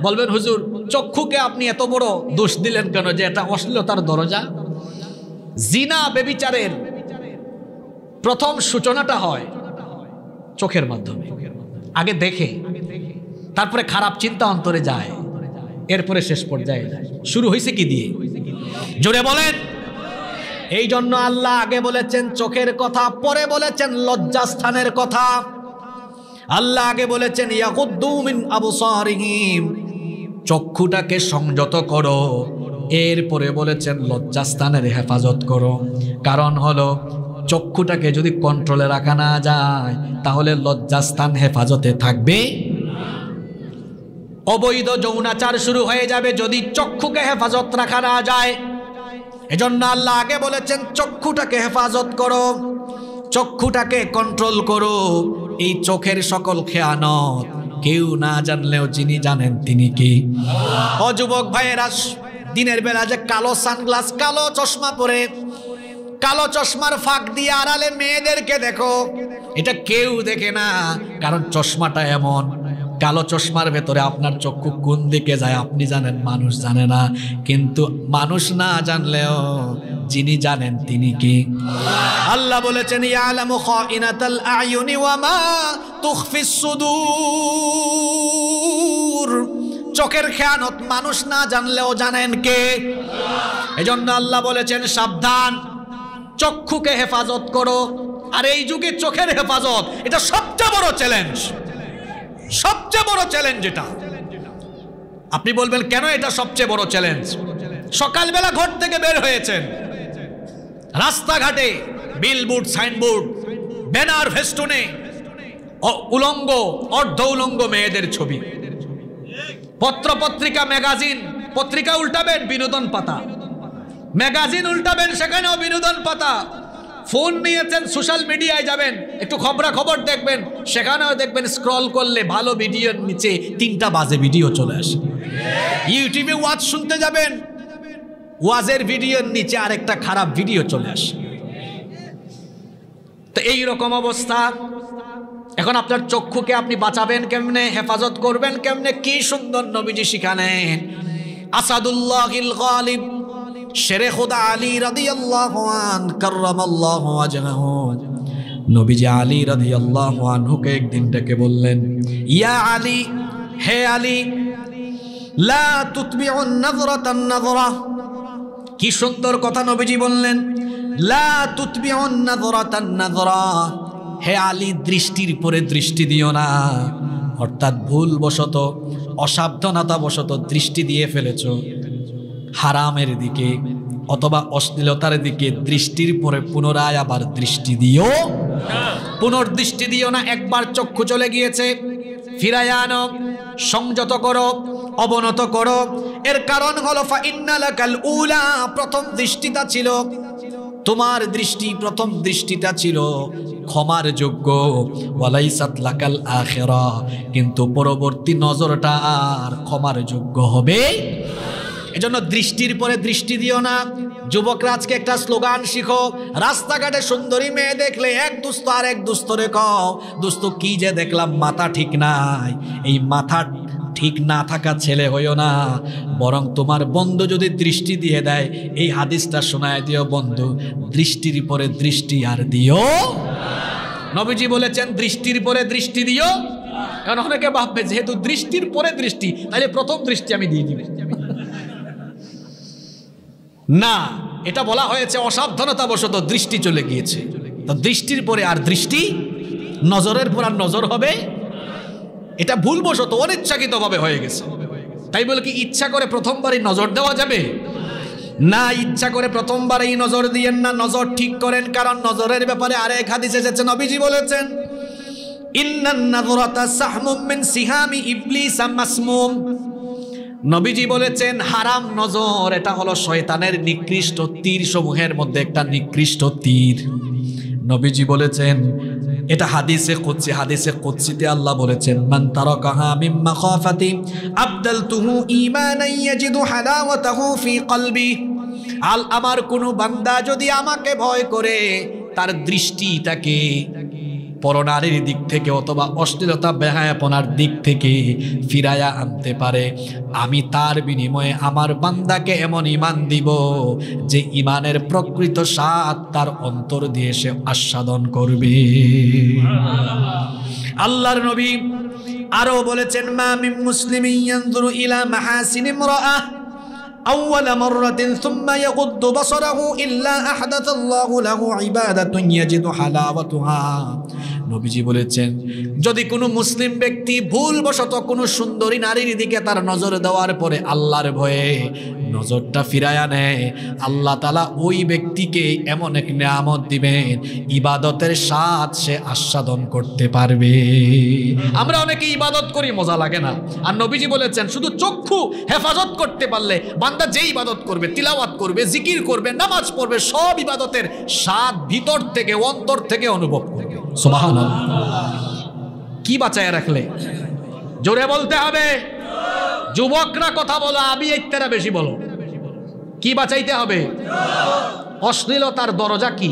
বলবেন হুজুর চক্ষুকে আপনি এত বড় দোষ দিলেন কেন যে এটা অশ্লীলতার দরজা? জিনা, ব্যভিচারের প্রথম সূচনাটা হয় চোখের মাধ্যমে। আগে দেখে, তারপরে খারাপ চিন্তা অন্তরে যায়, এরপরে শেষ পর্যায়ে যায়। শুরু হয়েছে কি দিয়ে? জোরে বলেন। এই জন্য আল্লাহ আগে বলেছেন চোখের কথা, পরে বলেছেন লজ্জাস্থানের কথা। আল্লাহ আগে বলেছেন ইয়াগুদ্দু মিন আবসারিহিম, চক্ষুটাকে সংযত করো, এরপরে বলেছেন লজ্জাস্থানের হেফাজত করো। কারণ হলো চক্ষুটাকে যদি কন্ট্রোলে রাখা না যায় তাহলে লজ্জাস্থান হেফাজতে থাকবে। অবৈধ যৌনাচার শুরু হয়ে যাবে যদি চক্ষুকে হেফাজত রাখা না যায়। এজন্য আল্লাহ আগে বলেছেন চক্ষুটাকে হেফাজত করো, চক্ষুটাকে কন্ট্রোল করো। এই চোখের সকল খেয়ানত কেউ না জানলেও যিনি জানেন তিনি কি? ও যুবক ভাইয়েরা, দিনের বেলা যে কালো সানগ্লাস, কালো চশমা পরে, কালো চশমার ফাঁক দিয়ে আড়ালে মেয়েদেরকে দেখো, এটা কেউ দেখে না, কারণ চশমাটা এমন। কালো চশমার ভেতরে আপনার চক্ষু কোন দিকে যায় আপনি জানেন, মানুষ জানে না। কিন্তু মানুষ না জানলেও যিনি জানেন তিনি কি? আল্লাহ বলেছেন ইয়ালামু খাইনাতাল আয়ুনি ওয়া মা তুখফিস সুদূর। চোখের খেয়ানত মানুষ না জানলেও জানেন কে? এজন্য আল্লাহ বলেছেন সাবধান, চক্ষুকে হেফাজত করো। আর এই যুগে চোখের হেফাজত এটা সবচেয়ে বড় চ্যালেঞ্জ, সবচেয়ে বড় চ্যালেঞ্জ এটা। আপনি বলবেন কেন এটা সবচেয়ে বড় চ্যালেঞ্জ? সকালবেলা ঘর থেকে বের হয়েছেন, রাস্তাঘাটে বিলবোর্ড, সাইনবোর্ড, ব্যানার, ফেস্টুনে উলঙ্গ, অর্ধ উলঙ্গ মেয়েদের ছবি। পত্র পত্রিকা, ম্যাগাজিন, পত্রিকা উল্টাবেন বিনোদন পাতা, ম্যাগাজিন উল্টাবেন সেখানেও বিনোদন পাতা। ফোন নিয়েছেন, সোশ্যাল মিডিয়ায় যাবেন, একটু খবরাখবর দেখবেন, সেখানেও দেখবেন স্ক্রল করলে ভালো ভিডিওর নিচে 3টা বাজে ভিডিও চলে আসে। ইউটিউবে ওয়াজ শুনতে যাবেন, ওয়াজের ভিডিওর নিচে আরেকটা খারাপ ভিডিও চলে আসে। তো এই রকম অবস্থা। এখন আপনার চক্ষুকে আপনি বাঁচাবেন কেমনে, হেফাজত করবেন কেমনে? কি সুন্দর নবীজি শিখালেন। আসাদুল্লাহিল গালিব শেরে খুদা আলী রাদিয়াল্লাহু আনহু কাররামাল্লাহু ওয়াজহাহু, নবীজি আলী রাদিয়াল্লাহু আনহুকে একদিন ডেকে বললেন, ইয়া আলী, হে আলী, লা তুতবিউন নাযরাতান নাযরা। কি সুন্দর কথা নবীজি বললেন, লা তুতবিউন নাযরাতান নাযরা। হে আলী, দৃষ্টির পরে দৃষ্টি দিও না। অর্থাৎ ভুলবশত, অসাবধানতা বশত দৃষ্টি দিয়ে ফেলেছো হারামের দিকে অথবা অশ্লীলতার দিকে, দৃষ্টির পরে পুনরায় আবার দৃষ্টি দিও, পুনর্দৃষ্টি দিও না। একবার চক্ষু চলে গিয়েছে, ফিরায়া আনো, সংযত করো, অবনত করো। এর কারণ হলো ফা ইন্না লাকাল উলা, প্রথম দৃষ্টিটা ছিল তোমার দৃষ্টি, প্রথম দৃষ্টিটা ছিল ক্ষমার যোগ্য, ওয়ালাইসাত লাকাল আখিরা, কিন্তু পরবর্তী নজরটা আর ক্ষমার যোগ্য হবে। এজন্য দৃষ্টির পরে দৃষ্টি দিও না। যুবকরা আজকে একটা স্লোগান শিখো, রাস্তাঘাটে সুন্দরী মেয়ে দেখলে এক দুস্ত আর এক দুস্তরে কও, দোস্ত কি যে দেখলাম, মাথা ঠিক নাই। এই মাথা ঠিক না থাকা ছেলে হইও না, বরং তোমার বন্ধু যদি দৃষ্টি দিয়ে দেয় এই হাদিসটা শোনায় দিও, বন্ধু দৃষ্টির পরে দৃষ্টি আর দিও। নবীজি বলেছেন দৃষ্টির পরে দৃষ্টি দিও। কারণ অনেকে ভাববে যেহেতু দৃষ্টির পরে দৃষ্টি, তাহলে প্রথম দৃষ্টি আমি দিয়ে দিব। না, এটা বলা হয়েছে অসাবধানতা বশত দৃষ্টি চলে গিয়েছে। তো দৃষ্টির পরে আর দৃষ্টি, নজরের পর আর নজর হবে, এটা ভুলবশত অনিচ্ছাকৃতভাবে হয়ে গেছে। তাই বলে কি ইচ্ছা করে প্রথমবারই নজর দেওয়া যাবে? না, ইচ্ছা করে প্রথমবারই নজর দিয়েন না, নজর ঠিক করেন। কারণ নজরের ব্যাপারে আরেক হাদিস এসেছে, নবীজি বলেছেন ইন্নান নাযরাতা সাহমুম মিন সিহামি ইবলিস মাসমুম। নবীজি বলেছেন হারাম নজর এটা হলো শয়তানের নিকৃষ্ট তীর সমূহের মধ্যে একটা নিকৃষ্ট তীর। নবীজি বলেছেন, এটা হাদিসে কুদসি, হাদিসে কুদসিতে আল্লাহ বলেছেন মান তারাকাহা মিম্মা খাফাতি আবদালতুহু ঈমানান ইয়াজিদু হালাওয়াতাহু ফি কলবি। আমার কোন বান্দা যদি আমাকে ভয় করে তার দৃষ্টিটাকে পরনারীর দিক থেকে অথবা অশ্লীলতা বেহায়াপনার দিক থেকে ফিরায়া আনতে পারে, আমি তার বিনিময়ে আমার বান্দাকে এমন ঈমান দিব যে ঈমানের প্রকৃত স্বাদ তার অন্তর দিয়ে সে আস্বাদন করবে। আল্লাহর নবী আরো বলেছেন মা মিন মুসলিমিন ইয়ানজুরু ইলা মাহাসিনি ইমরাআহ أول مرة ثم يغض بصره إلا أحدث الله له عبادة يجد حلاوتها নবীজি বলেছেন যদি কোনো মুসলিম ব্যক্তি ভুলবশত কোনো সুন্দরী নারীর দিকে তার নজর দেওয়ার পরে আল্লাহর ভয়ে নজরটা ফিরায়া নেয়, আল্লাহ তাআলা ওই ব্যক্তিকে এমন এক নিয়ামত দিবেন, ইবাদতের স্বাদ সে আস্বাদন করতে পারবে। আমরা অনেকে ইবাদত করি, মজা লাগে না, আর নবীজি বলেছেন শুধু চক্ষু হেফাজত করতে পারলে বান্দা যে ইবাদত করবে, তিলাওয়াত করবে, জিকির করবে, নামাজ পড়বে, সব ইবাদতের স্বাদ ভিতর থেকে অন্তর থেকে অনুভব করবে। সুবহানাল্লাহ। কি বাঁচায় রাখলে? জোরে বলতে হবে। যুবকরা কথা বলো, আমি একটারা বেশি বলো। কি বাঁচাইতে হবে? অশ্লীলতার দরজা কি?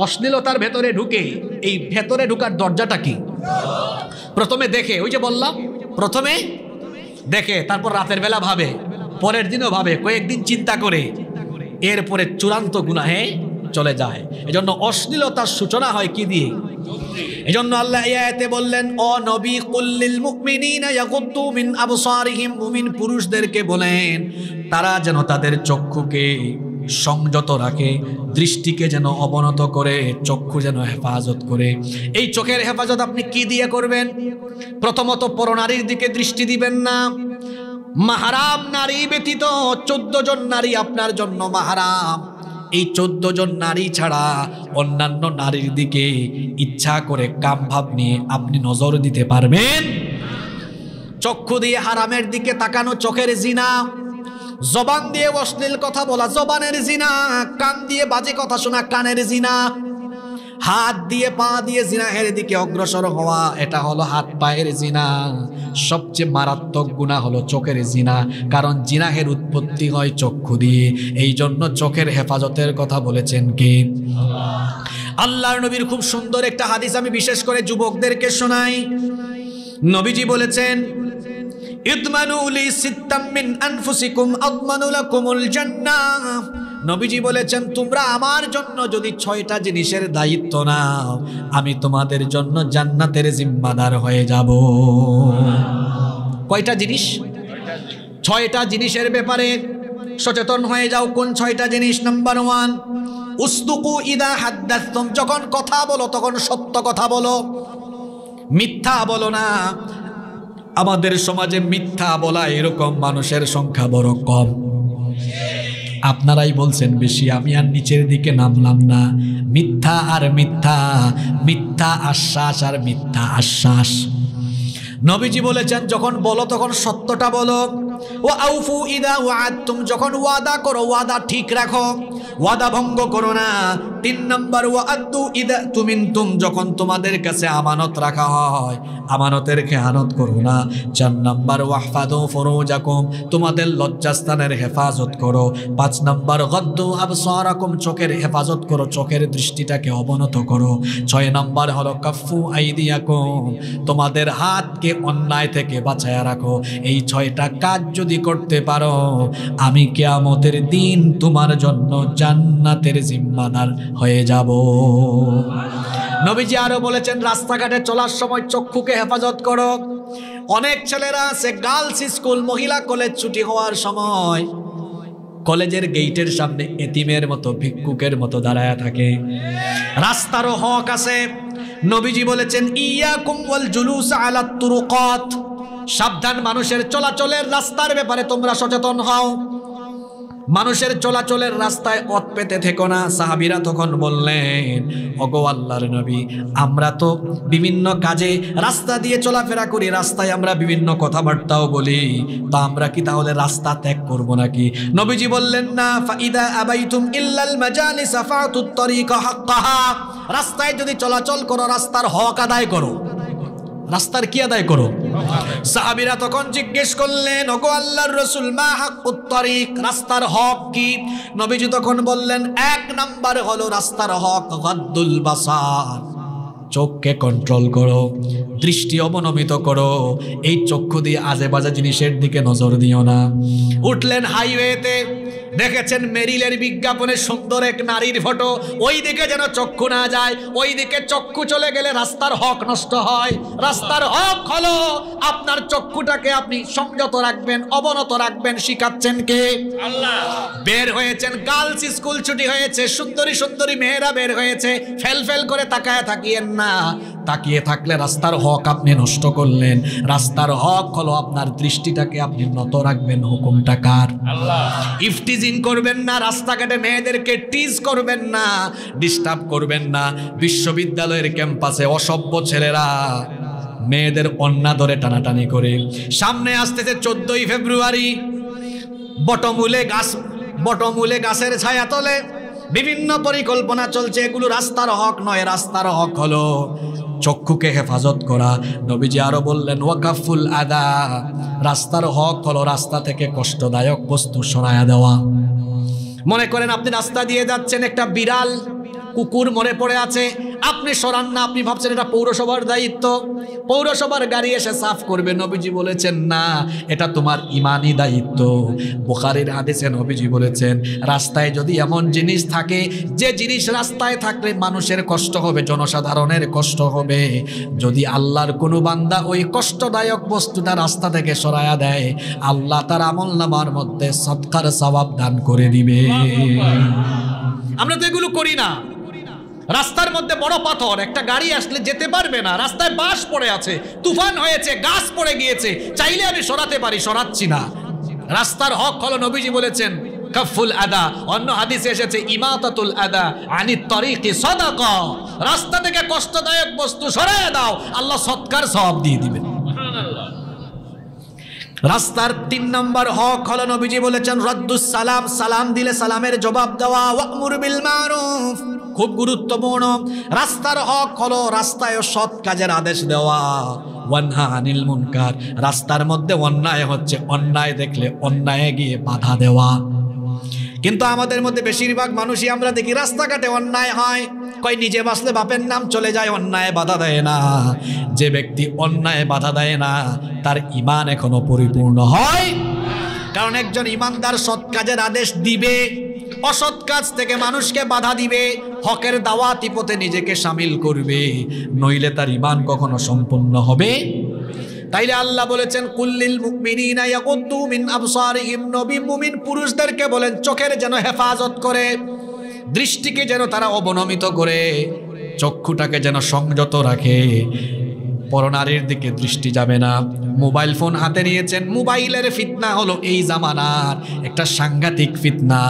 অশ্লীলতার ভেতরে ঢুকে, এই ভেতরে ঢুকার দরজাটা কি? প্রথমে দেখে, ওই যে বললাম, প্রথমে দেখে, তারপর রাতের বেলা ভাবে, পরের দিনও ভাবে, কয়েকদিন চিন্তা করে, এরপরে চূড়ান্ত গুনাহে চলে যায়। এজন্য অশ্লীলতার সূচনা হয় কি দিয়ে? এজন্য আল্লাহ এই আয়াতে বললেন, ও নবী কুল্লিল মুমিনিনা ইয়াগুদ্দু মিন আবসারিহিম, মুমিন পুরুষদেরকে বলেন তারা যেন তাদের চক্ষুকে সংযত রাখে, দৃষ্টিকে যেন অবনত করে, চক্ষু যেন হেফাজত করে। এই চোখের হেফাজত আপনি কি দিয়ে করবেন? প্রথমত পরনারীর দিকে দৃষ্টি দিবেন না। মাহারাম নারী ব্যতীত 14 জন নারী আপনার জন্য মাহারাম। এই 14 জন নারী ছাড়া অন্যান্য নারীর দিকে ইচ্ছা করে কাম ভাব নিয়ে আপনি নজর দিতে পারবেন? চক্ষু দিয়ে হারামের দিকে তাকানো চোখের জিনা, জবান দিয়ে অশ্লীল কথা বলা জবানের জিনা, কান দিয়ে বাজে কথা শোনা কানের জিনা, হাত দিয়ে পা দিয়ে জিনাহের দিকে অগ্রসর হওয়া, এটা হলো হাত পায়ের জিনা। সবচেয়ে মারাত্মক গুনাহ হলো চোখের জিনা, কারণ জিনাহের উৎপত্তি হয় চক্ষু দিয়ে। এই জন্য চোখের হেফাজতের কথা বলেছেন কে? আল্লাহর নবীর খুব সুন্দর একটা হাদিস আমি বিশেষ করে যুবকদেরকে শোনাই। নবীজি বলেছেন, ইদমানু লি সিত্তাম মিন আনফুসিকুম আদমানু লাকুমুল জান্নাহ। নবীজি বলেছেন তোমরা আমার জন্য যদি 6টা জিনিসের দায়িত্ব নাও, আমি তোমাদের জন্য জান্নাতের জিম্মাদার হয়ে যাব। কয়টা জিনিস? 6টা জিনিসের ব্যাপারে সচেতন হয়ে যাও। কোন 6টা জিনিস? নাম্বার 1, উসদুকু ইদা হাদ্দাসতুম, যখন কথা বলো তখন সত্য কথা বলো, মিথ্যা বলো না। আমাদের সমাজে মিথ্যা বলা এরকম মানুষের সংখ্যা বড় কম। আপনারাই বলছেন বেশি, আমি আর নিচের দিকে নামলাম না। মিথ্যা আর মিথ্যা, মিথ্যা আশ্বাস আর মিথ্যা আশ্বাস। নবীজি বলেছেন যখন বলো তখন সত্যটা বলো। ওয়া আউফু ইদা ওয়াআদতুম, যখন ওয়াদা করো ওয়াদা ঠিক রাখো, ওয়াদা ভঙ্গ করো না। 3 নম্বর, ওয়াআদু ইদা তুমিনতুম, যখন তোমাদের কাছে আমানত রাখা হয় আমানতের খেয়ানত করো না। 4 নম্বর, ওয়াহফাদু ফুরুজাকুম, তোমাদের লজ্জাস্থানের হেফাজত করো। 5 নম্বর, গদ্দু আবসারাকুম, চোখের হেফাজত করো, চোখের দৃষ্টিটাকে অবনত করো। 6 নম্বর হলো কাফু আইদিয়াকুম, তোমাদের হাতকে অন্যায় থেকে বাঁচায়া রাখো। এই 6টা কাজ যদি করতে পারো, আমি কিয়ামতের দিন তোমার জন্য জান্নাতের জিম্মাদার হয়ে যাব। নবীজি আরো বলেছেন রাস্তাঘাটে চলার সময় চক্ষুকে হেফাজত করো। অনেক ছেলেরা আছে গার্লস স্কুল, মহিলা কলেজ ছুটি হওয়ার সময় কলেজের গেটের সামনে এতিমের মতো, ভিক্ষুকের মতো দাঁড়ায় থাকে। রাস্তারও হক আছে। নবীজি বলেছেন ইয়াকুম ওয়াল জুলুস আলা তুরুকাত, সাবধান, মানুষের চলাচলের রাস্তার ব্যাপারে তোমরা সচেতন হও। মানুষের চলাচলের রাস্তায় অত পেতে থেকো না। সাহাবীরা তখন বললেন, ওগো আল্লাহর নবী, আমরা তো বিভিন্ন কাজে রাস্তা দিয়ে চলাফেরা করি, রাস্তায় আমরা বিভিন্ন কথাবার্তাও বলি, তো আমরা কি তাহলে রাস্তা ত্যাগ করব নাকি? নবীজি বললেন না, ফাইদা আবাইতুম ইল্লাল মাজালিস ফাতুত তরিকা হাক্কাহা, রাস্তায় যদি চলাচল করো রাস্তার হক আদায় করো। রাস্তার কি আদায় করো? সাহাবীরা তখন জিজ্ঞেস করলেন, ওগো আল্লাহর রাসূল, মা হাক্কুত তরিক, রাস্তার হক কি? নবীজি তখন বললেন 1 নাম্বার হলো রাস্তার হক গাদ্দুল বাসার, চোখকে কন্ট্রোল করো, দৃষ্টি অবনমিত করো। এই চক্ষু দিয়ে আজে বাজে জিনিসের দিকে নজর দিও না। উঠলেন হাইওয়েতে, দেখেছেন মেরিলের বিজ্ঞাপনে সুন্দর এক নারীর ফটো, ওই দিকে যেন চক্ষু না যায়, ওই দিকে চক্ষু চলে গেলে রাস্তার হক নষ্ট হয়। রাস্তার হক হলো আপনার চক্ষুটাকে আপনি সংযত রাখবেন, অবনত রাখবেন। শিখাচ্ছেন কে? আল্লাহ। বের হয়েছেন, গার্লস স্কুল ছুটি হয়েছে, সুন্দরী সুন্দরী মেয়েরা বের হয়েছে, ফেল ফেল করে তাকায় থাকিয়েন না। তাকিয়ে থাকলে রাস্তার হক আপনি নষ্ট করলেন। রাস্তার হক হলো আপনার দৃষ্টিটাকে আপনি নত রাখবেন। হুকুমটা কার? আল্লাহ। ইফটিজিং করবেন না, রাস্তাঘাটে মেয়েদেরকে টিজ করবেন না, ডিস্টার্ব করবেন না। বিশ্ববিদ্যালয়ের ক্যাম্পাসে অসভ্য ছেলেরা মেয়েদের অন্না ধরে টানাটানি করে। সামনে আসতেছে 14ই ফেব্রুয়ারি, বটমূলে গাছের ছায়া তলে বিভিন্ন পরিকল্পনা চলছে। এগুলো রাস্তার হক নয়। রাস্তার হক হলো চক্ষুকে হেফাজত করা। নবীজি আরো বললেন ওয়াকাফুল আদা, রাস্তার হক হলো রাস্তা থেকে কষ্টদায়ক বস্তু সরায়া দেওয়া। মনে করেন আপনি রাস্তা দিয়ে যাচ্ছেন, একটা বিড়াল কুকুর মরে পড়ে আছে, আপনি সরান না, আপনি ভাবছেন এটা পৌরসভার দায়িত্ব, পৌরসভার গাড়ি এসে সাফ করবে। নবীজি বলেছেন না, এটা তোমার ইমানি দায়িত্ব। বুখারীর হাদিসে নবীজি বলেছেন রাস্তায় যদি এমন জিনিস থাকে, যে জিনিস রাস্তায় থাকলে মানুষের কষ্ট হবে, জনসাধারণের কষ্ট হবে, যদি আল্লাহর কোনো বান্দা ওই কষ্টদায়ক বস্তুটা রাস্তা থেকে সরায়া দেয়, আল্লাহ তার আমলনামার মধ্যে সদকার সওয়াব দান করে দিবে। আমরা তো এগুলো করি না। রাস্তার মধ্যে বড় পাথর, একটা গাড়ি আসলে যেতে পারবে না, রাস্তায় বাঁশ পড়ে আছে, তুফান হয়েছে, গাছ পড়ে গিয়েছে, চাইলে আমি সরাতে পারি, সরাচ্ছি না। রাস্তার হক হলো নবীজি বলেছেন কাফুল আদা। অন্য হাদিসে এসেছে ইমাতাতুল আদা আনিত তরিকি সাদাকা, রাস্তা থেকে কষ্টদায়ক বস্তু সরায় দাও, আল্লাহ সদকার সওয়াব দিয়ে দিবেন। রাস্তার 3 নম্বর হক হলো নবীজি বলেছেন রদ্দুস সালাম, সালাম দিলে সালামের জবাব দেওয়া। ওয়ামুর বিল মারুফ, খুব গুরুত্বপূর্ণ। রাস্তার হক হলো রাস্তায় সৎ কাজের আদেশ দেওয়া। ওয়ানহা আনিল মুনকার, রাস্তার মধ্যে অন্যায় হচ্ছে, অন্যায় দেখলে অন্যায়ে গিয়ে বাধা দেওয়া। কিন্তু আমাদের মধ্যে বেশিরভাগ মানুষই আমরা দেখি রাস্তাঘাটে অন্যায় হয়, কই নিজে বাঁচলে বাপের নাম চলে যায়, অন্যায় বাধা দেয় না। যে ব্যক্তি অন্যায় বাধা দেয় না তার ঈমান এখনো পরিপূর্ণ হয়। কারণ একজন ঈমানদার সৎ কাজের আদেশ দিবে, অসৎ কাজ থেকে মানুষকে বাধা দিবে, হকের দাওয়াতি পথে নিজেকে শামিল করবে, নইলে তার ঈমান কখনো সম্পূর্ণ হবে। তাইলে আল্লাহ বলেছেন কুল্লিল মুমিনিনা ইয়াগুদ্দু মিন আবসারিহিম, নবী মুমিন পুরুষদেরকে বলেন চোখের যেন হেফাজত করে, দৃষ্টিকে যেন তারা অবনমিত করে, চক্ষুটাকে যেন সংযত রাখে। পরনারীর দিকে দৃষ্টি যাবে না। মোবাইল ফোন হাতে নিয়েছেন, মোবাইলের ফিতনা হলো এই জামানার একটা সাংঘাতিক ফিতনা।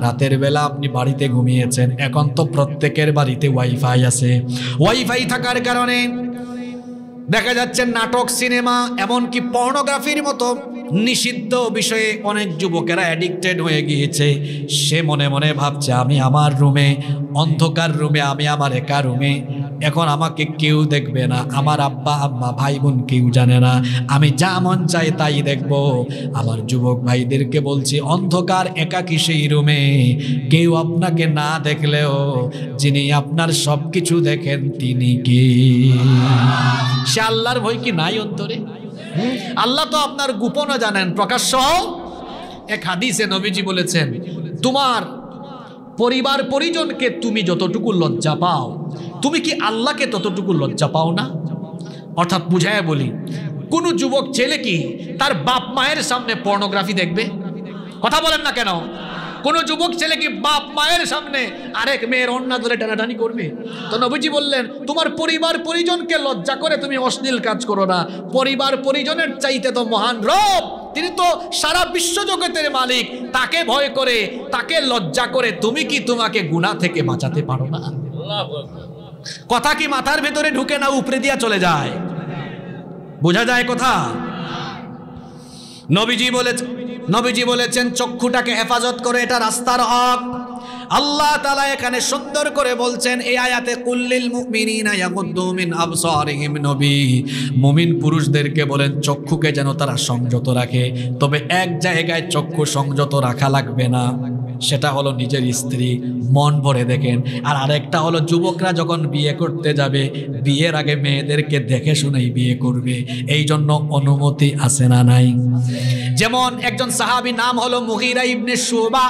রাতের বেলা আপনি বাড়িতে ঘুমিয়েছেন, এখন তো প্রত্যেকের বাড়িতে ওয়াইফাই আছে। ওয়াইফাই থাকার কারণে দেখা যাচ্ছে নাটক, সিনেমা, এমনকি পর্নোগ্রাফির মতো নিষিদ্ধ বিষয়ে অনেক যুবকেরা অ্যাডিক্টেড হয়ে গিয়েছে। সে মনে মনে ভাবছে আমি আমার রুমে, অন্ধকার রুমে, আমি আমার একা রুমে, এখন আমাকে কেউ দেখবে না, আমার আব্বা আম্মা ভাই বোন কেউ জানে না, আমি যা মন চাই তাই দেখব। আমার যুবক ভাইদেরকে বলছি অন্ধকার একাকী সেই রুমে কেউ আপনাকে না দেখলেও যিনি আপনার সব কিছু দেখেন তিনি কে? সে আল্লাহর ভয় কি নাই অন্তরে? আল্লাহ তো আপনার গোপনও জানেন, প্রকাশ্য। এক হাদিসে নবীজি বলেছেন তোমার পরিবার পরিজনকে তুমি যতটুকু লজ্জা পাও, তুমি কি আল্লাহকে ততটুকু লজ্জা পাও না? অর্থাৎ বুঝায় বলি, কোন যুবক ছেলে কি তার বাপ মায়ের সামনে পর্নোগ্রাফি দেখবে? কথা বলেন না কেন? কোন যুবক ছেলে কি বাপ মায়ের সামনে আরেক মেয়ের অন্না ধরে টানাটানি করবে? তো নবীজি বললেন তোমার পরিবার পরিজনকে লজ্জা করে তুমি অশ্লীল কাজ করো না। পরিবার পরিজনের চাইতে তো মহান রব, তিনি তো সারা বিশ্ব জগতের মালিক, তাকে ভয় করে, তাকে লজ্জা করে তুমি কি তোমাকে গুনাহ থেকে বাঁচাতে পারো না? কথা কি মাথার ভেতরে ঢুকে না উপরে দিয়া চলে যায়? বোঝা যায় কথা? নবীজি বলেছেন চক্ষুটাকে হেফাজত করে, এটা রাস্তার হক। আল্লাহ তাআলা এখানে সুন্দর করে বলছেন এই আয়াতে কুল্লিল মুমিনিনা ইয়াগুদ্দু মিন আবসারিহিম, নবী মুমিন পুরুষদেরকে বলেন চক্ষুকে যেন তারা সংযত রাখে। তবে এক জায়গায় চক্ষু সংযত রাখা লাগবে না, সেটা হলো নিজের স্ত্রী, মন ভরে দেখেন। আর আরেকটা হলো যুবকরা যখন বিয়ে করতে যাবে, বিয়ের আগে মেয়েদেরকে দেখে শুনেই বিয়ে করবে, এই জন্য অনুমতি আছে না নাই? যেমন একজন সাহাবী নাম হলো মুগীরা ইবনে শুবা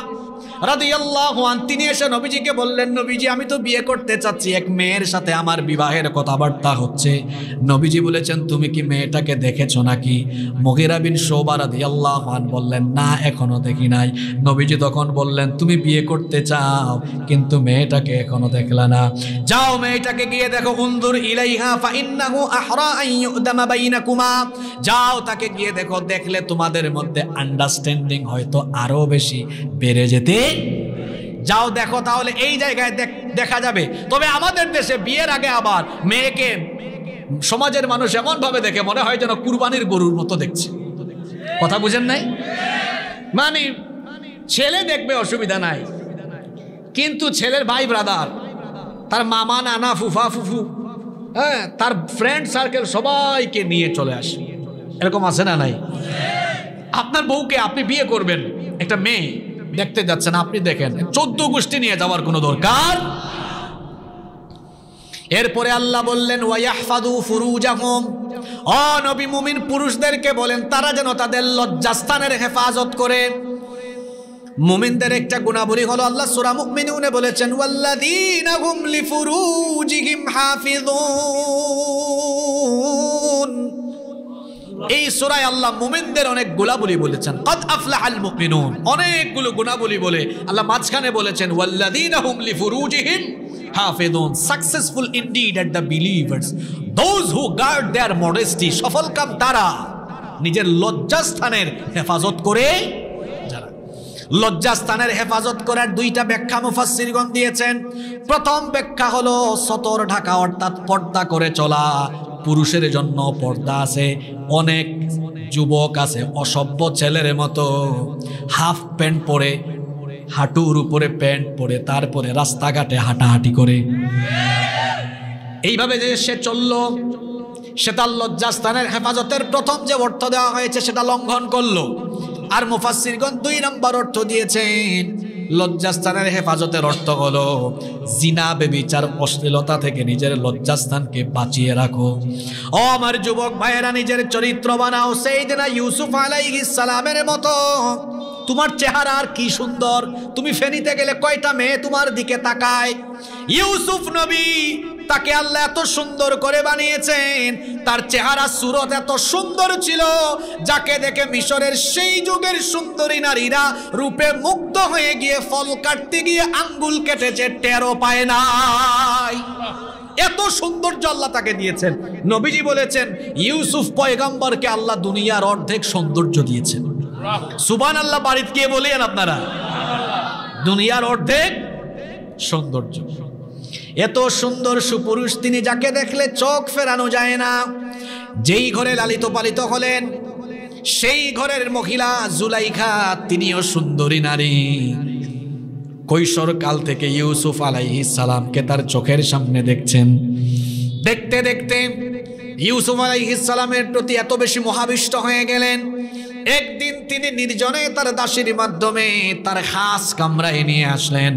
রাদিয়াল্লাহু আনহু, তিনি এসে নবীজিকে বললেন, নবীজি আমি তো বিয়ে করতে চাচ্ছি, এক মেয়ের সাথে আমার বিবাহের কথাবার্তা হচ্ছে। নবীজি বলেছেন তুমি কি মেয়েটাকে দেখেছো নাকি? মুগীরা বিন শুবা রাদিয়াল্লাহু আনহু বললেন না এখনো দেখি নাই। নবীজি তখন বললেন তুমি বিয়ে করতে চাও কিন্তু মেয়েটাকে এখনো দেখলা না, যাও মেয়েটাকে গিয়ে দেখো, উনজুর ইলাইহা ফাইন্নাহু আহরা আন ইউদামা বাইনাকুমা, যাও তাকে গিয়ে দেখো, দেখলে তোমাদের মধ্যে আন্ডারস্ট্যান্ডিং হয়তো আরো বেশি বেড়ে যেতে, যাও দেখো, তাহলে এই জায়গায় দেখা যাবে। তবে আমাদের দেশে বিয়ের আগে আবার মেয়েকে সমাজের মানুষ এমন ভাবে দেখে মনে হয় যেন কুরবানির গরুর মতো দেখছে। কথা বুঝেন নাই? মানে ছেলে দেখবে অসুবিধা নাই, কিন্তু ছেলের ভাই ব্রাদার, তার মামা নানা ফুফা ফুফু, হ্যাঁ, তার ফ্রেন্ড সার্কেল সবাইকে নিয়ে চলে আসে, এরকম আছে না নাই? আপনার বউকে আপনি বিয়ে করবেন, একটা মেয়ে দেখতে যাচ্ছেন, আপনি দেখেন 14 গোষ্ঠী নিয়ে যাওয়ার কোনো দরকার। এরপরে আল্লাহ বললেন ওয়ায়াহফাযু ফুরুজাহুম, ও নবী মুমিন পুরুষদেরকে বলেন তারা যেন তাদের লজ্জাস্থানের হেফাজত করে। মুমিনদের একটা গুণাবলী হলো, আল্লাহ সূরা মুমিনুনে বলেছেন ওয়াল্লাযীনা হুম লিফুরুজিহিম হাফিযুন। এই সূরায় আল্লাহ মুমিনদের অনেক গুণাবলী বলেছেন, কদ আফলাহাল মুমিনুন, অনেকগুলো গুণাবলী বলে আল্লাহ মাঝখানে বলেছেন ওয়াল্লাযীনা হুম লিফুরুজিহিম হাফিযুন, successful indeed are the believers, those who guard their modesty, সফলকাম তারা নিজের লজ্জাস্থানের হেফাজত করে। যারা লজ্জাস্থানের হেফাজত করার দুইটা ব্যাখ্যা মুফাসসিরগণ দিয়েছেন। প্রথম ব্যাখ্যা হলো সতর ঢাকা, অর্থাৎ পর্দা করে চলা। পুরুষের জন্য পর্দা আছে, অনেক যুবক আছে অসভ্য ছেলের মতো হাফ প্যান্ট পরে, হাঁটুর উপরে প্যান্ট পরে, তারপরে রাস্তাঘাটে হাঁটাহাঁটি করে, এইভাবে যে সে চলল, সেটা লজ্জাস্থানের হেফাজতের প্রথম যে অর্থ দেওয়া হয়েছে সেটা লঙ্ঘন করলো। আর মুফাসসিরগণ 2 নম্বর অর্থ দিয়েছেন, লজ্জাস্থানের হেফাজতের অর্থ হলো জিনা ব্যভিচার অশ্লীলতা থেকে নিজের লজ্জাস্থানকে বাঁচিয়ে রাখো। ও আমার যুবক ভাইয়েরা, নিজের চরিত্র বানাও সাইয়েদনা ইউসুফ আলাইহিস সালামের মতো। তোমার চেহারা আর কি সুন্দর, তুমি ফেনীতে গেলে কয়টা মেয়ে তোমার দিকে তাকায়। ইউসুফ নবী, তাকে আল্লাহ এত সুন্দর করে বানিয়েছেন, তার চেহারা সুরত এত সুন্দর ছিল, যাকে দেখে মিশরের সেই যুগের সুন্দরী নারীরা রূপে মুগ্ধ হয়ে গিয়ে ফল কাটতে গিয়ে আঙ্গুল কেটেছে, টেরও পায় নাই। এত সৌন্দর্য আল্লাহ তাকে দিয়েছেন। নবীজি বলেছেন ইউসুফ পয়গম্বরকে আল্লাহ দুনিয়ার অর্ধেক সৌন্দর্য দিয়েছেন। সুবহানাল্লাহ, বাড়িতে গিয়ে বলেন আপনারা, দুনিয়ার অর্ধেক সৌন্দর্য। এত সুন্দর সুপুরুষ তিনি, যাকে দেখলে চোখ ফেরানো যায় না। যেই ঘরে লালিত পালিত হলেন, সেই ঘরের মহিলা জুলাইখা, তিনিও সুন্দরী নারী। কৈশোর কাল থেকে ইউসুফ আলাইহিস সালামকে তার চোখের সামনে দেখছেন। দেখতে দেখতে ইউসুফ আলাইহিস সালামের প্রতি এত বেশি মোহাবিষ্ট হয়ে গেলেন, একদিন তিনি নির্জনে তার দাসীর মাধ্যমে তার খাস কামরায় নিয়ে আসলেন।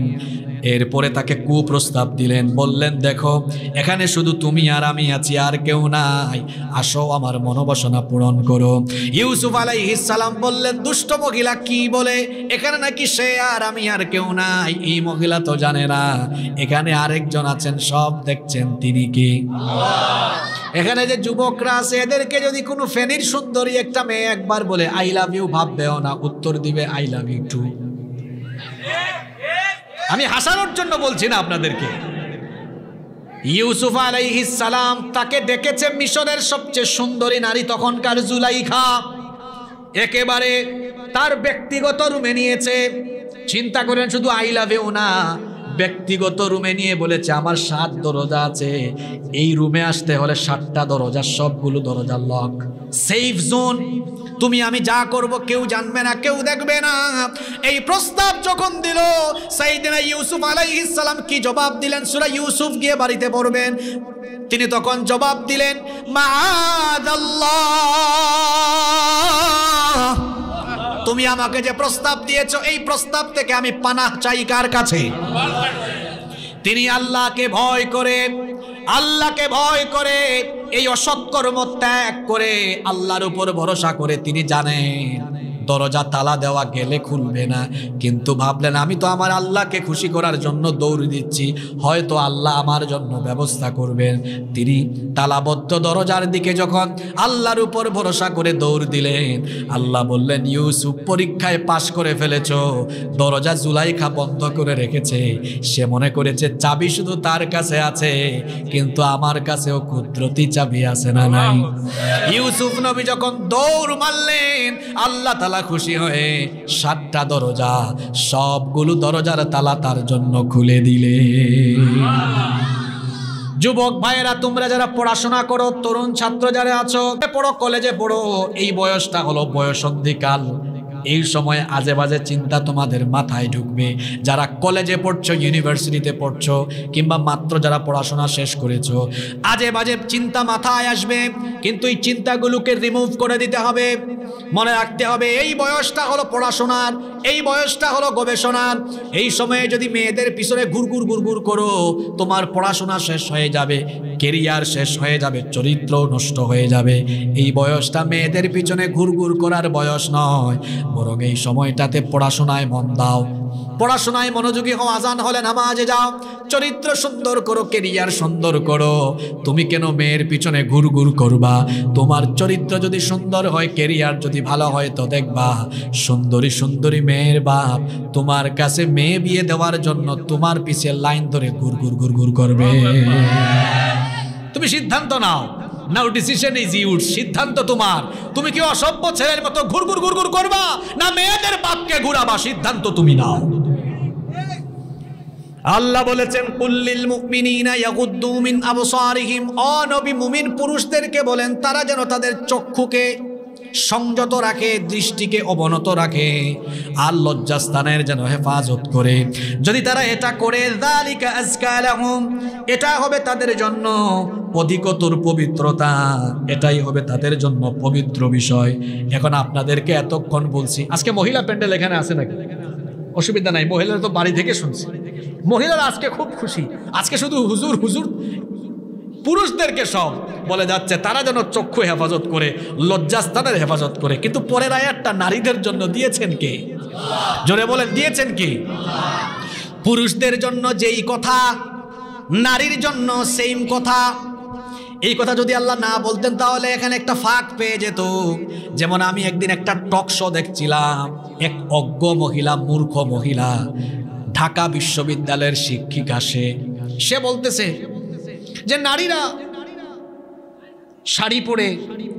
এরপরে তাকে কুপ্রস্তাব দিলেন, বললেন দেখো এখানে শুধু তুমি আর আমি আছি, আর কেউ নাই, আসো আমার মনোবাসনা পূরণ করো। ইউসুফ আলাইহিস সালাম বললেন, দুষ্ট মহিলা কি বলে, এখানে নাকি সে আর আমি আর কেউ নাই। এই মহিলা তো জানে না এখানে আরেকজন আছেন, সব দেখছেন, তিনি কি আল্লাহ। এখানে যে যুবকরা আছে, এদেরকে যদি কোনো ফেনীর সুন্দরী একটা মেয়ে একবার বলে আই লাভ ইউ, ভাববেও না, উত্তর দিবে আই লাভ ইউ টু। আমি হাসানোর জন্য বলছি না আপনাদেরকে। ইউসুফ আলাইহিস সালাম তাকে ডেকেছে মিশরের সবচেয়ে সুন্দরী নারী তখনকার জুলাইখা, একেবারে তার ব্যক্তিগত রুমে নিয়েছে। চিন্তা করেন, শুধু আই লাভ ইউ না, ব্যক্তিগত রুমে নিয়ে বলেছে আমার 7 দরজা আছে, এই রুমে আসতে হলে 7টা দরজা, সবগুলো দরজা লক, সেফ জোন, তুমি আমি যা করব কেউ জানবে না, কেউ দেখবে না। এই প্রস্তাব যখন দিল, সাইয়েদনা ইউসুফ আলাইহিস সালাম কি জবাব দিলেন? সূরা ইউসুফ গিয়ে বাড়িতে পড়বেন। তিনি তখন জবাব দিলেন মাআযাল্লাহ, তুমি আমাকে যে প্রস্তাব দিয়েছো এই প্রস্তাব থেকে আমি পানাহ চাই কার কাছে? তিনি আল্লাহকে ভয় করে, আল্লাহকে ভয় করে এই অসৎকর্ম ত্যাগ করে আল্লাহর উপর ভরসা করে তিনি জানেন দরজা তালা দেওয়া গেলে খুলবে না, কিন্তু ভাবলেন আমি তো আমার আল্লাহকে খুশি করার জন্য দৌড় দিচ্ছি, হয়তো আল্লাহ আমার জন্য ব্যবস্থা করবেন। তিনি তালাবদ্ধ দরজার দিকে যখন আল্লাহর উপর ভরসা করে দৌড় দিলেন, আল্লাহ বললেন ইউসুফ পরীক্ষায় পাশ করে ফেলেছ, দরজা জুলাইখা বন্ধ করে রেখেছে, সে মনে করেছে চাবি শুধু তার কাছে আছে, কিন্তু আমার কাছেও কুদরতি চাবি আছে না নাই? ইউসুফ নবী যখন দৌড় মারলেন আল্লাহ তাআলা খুশি হয়ে 7টা দরজা, সবগুলো দরজার তালা তার জন্য খুলে দিলে। যুবক ভাইয়েরা, তোমরা যারা পড়াশোনা করো, তরুণ ছাত্র যারা আছো, পড়ো, কলেজে পড়ো, এই বয়সটা হলো বয়সন্ধিকাল। এই সময় আজে বাজে চিন্তা তোমাদের মাথায় ঢুকবে। যারা কলেজে পড়ছো, ইউনিভার্সিটিতে পড়ছো, কিংবা মাত্র যারা পড়াশোনা শেষ করেছো, আজে বাজে চিন্তা মাথায় আসবে, কিন্তু এই চিন্তাগুলোকে রিমুভ করে দিতে হবে। মনে রাখতে হবে এই বয়সটা হলো পড়াশোনার, এই বয়সটা হলো গবেষণার। এই সময়ে যদি মেয়েদের পিছনে ঘুরঘুর করো, তোমার পড়াশোনা শেষ হয়ে যাবে, কেরিয়ার শেষ হয়ে যাবে, চরিত্র নষ্ট হয়ে যাবে। এই বয়সটা মেয়েদের পিছনে ঘুরঘুর করার বয়স নয়, বরং এই সময়টাতে পড়াশোনায় মন দাও, পড়াশোনায় মনোযোগী হও, আজান হলে নামাজে যাও, চরিত্র সুন্দর করো, কেরিয়ার সুন্দর করো। তুমি কেন মেয়ের পিছনে ঘুরঘুর করবা? তোমার চরিত্র যদি সুন্দর হয়, কেরিয়ার যদি ভালো হয়, তো দেখবা সুন্দরী সুন্দরী মেয়ের বাপ তোমার কাছে মেয়ে বিয়ে দেওয়ার জন্য তোমার পিছে লাইন ধরে ঘুরঘুর করবে। তুমি সিদ্ধান্ত নাও, নাও ডিসিশন ইজ ইউর, সিদ্ধান্ত তোমার। তুমি কি অসভ্য ছেলের মতো ঘুরঘুর করবা, না মেয়েদের বাপকে ঘুরাবা? সিদ্ধান্ত তুমি নাও। আল্লাহ বলেছেন কুল্লিল মুমিনিনা ইয়াগুদ্দু মিন আবসারিহিম, ও নবী মুমিন পুরুষদেরকে বলেন তারা যেন তাদের চক্ষুকে সংযত রাখে, দৃষ্টিকে অবনত রাখে, আর লজ্জাস্থানের যেন হেফাজত করে। যদি তারা এটা করে, যালিকা আযকা লাহুম, এটা হবে তাদের জন্য অধিকতর পবিত্রতা, এটাই হবে তাদের জন্য পবিত্র বিষয়। এখন আপনাদেরকে এতক্ষণ বলছি, আজকে মহিলা প্যান্ডেল এখানে আছে নাকি? অসুবিধা নাই, মহিলারা তো বাড়ি থেকে শুনছি। মহিলারা আজকে খুব খুশি, আজকে শুধু হুজুর হুজুর পুরুষদেরকে সব বলে যাচ্ছে তারা যেন চক্ষু হেফাজত করে, লজ্জাস্থানের হেফাজত করে। কিন্তু পরের আয়াতটা নারীদের জন্য দিয়েছেন কে? জোরে বলেন, দিয়েছেন কি? পুরুষদের জন্য যেই কথা, নারীর জন্য সেম কথা। এই কথা যদি আল্লাহ না বলতেন তাহলে এখানে একটা ফাঁক পেয়ে যেত। যেমন আমি একদিন একটা টক শো দেখছিলাম, এক অজ্ঞ মহিলা, মূর্খ মহিলা, ঢাকা বিশ্ববিদ্যালয়ের শিক্ষিকা, সে বলতেছে যে নারীরা শাড়ি পরে,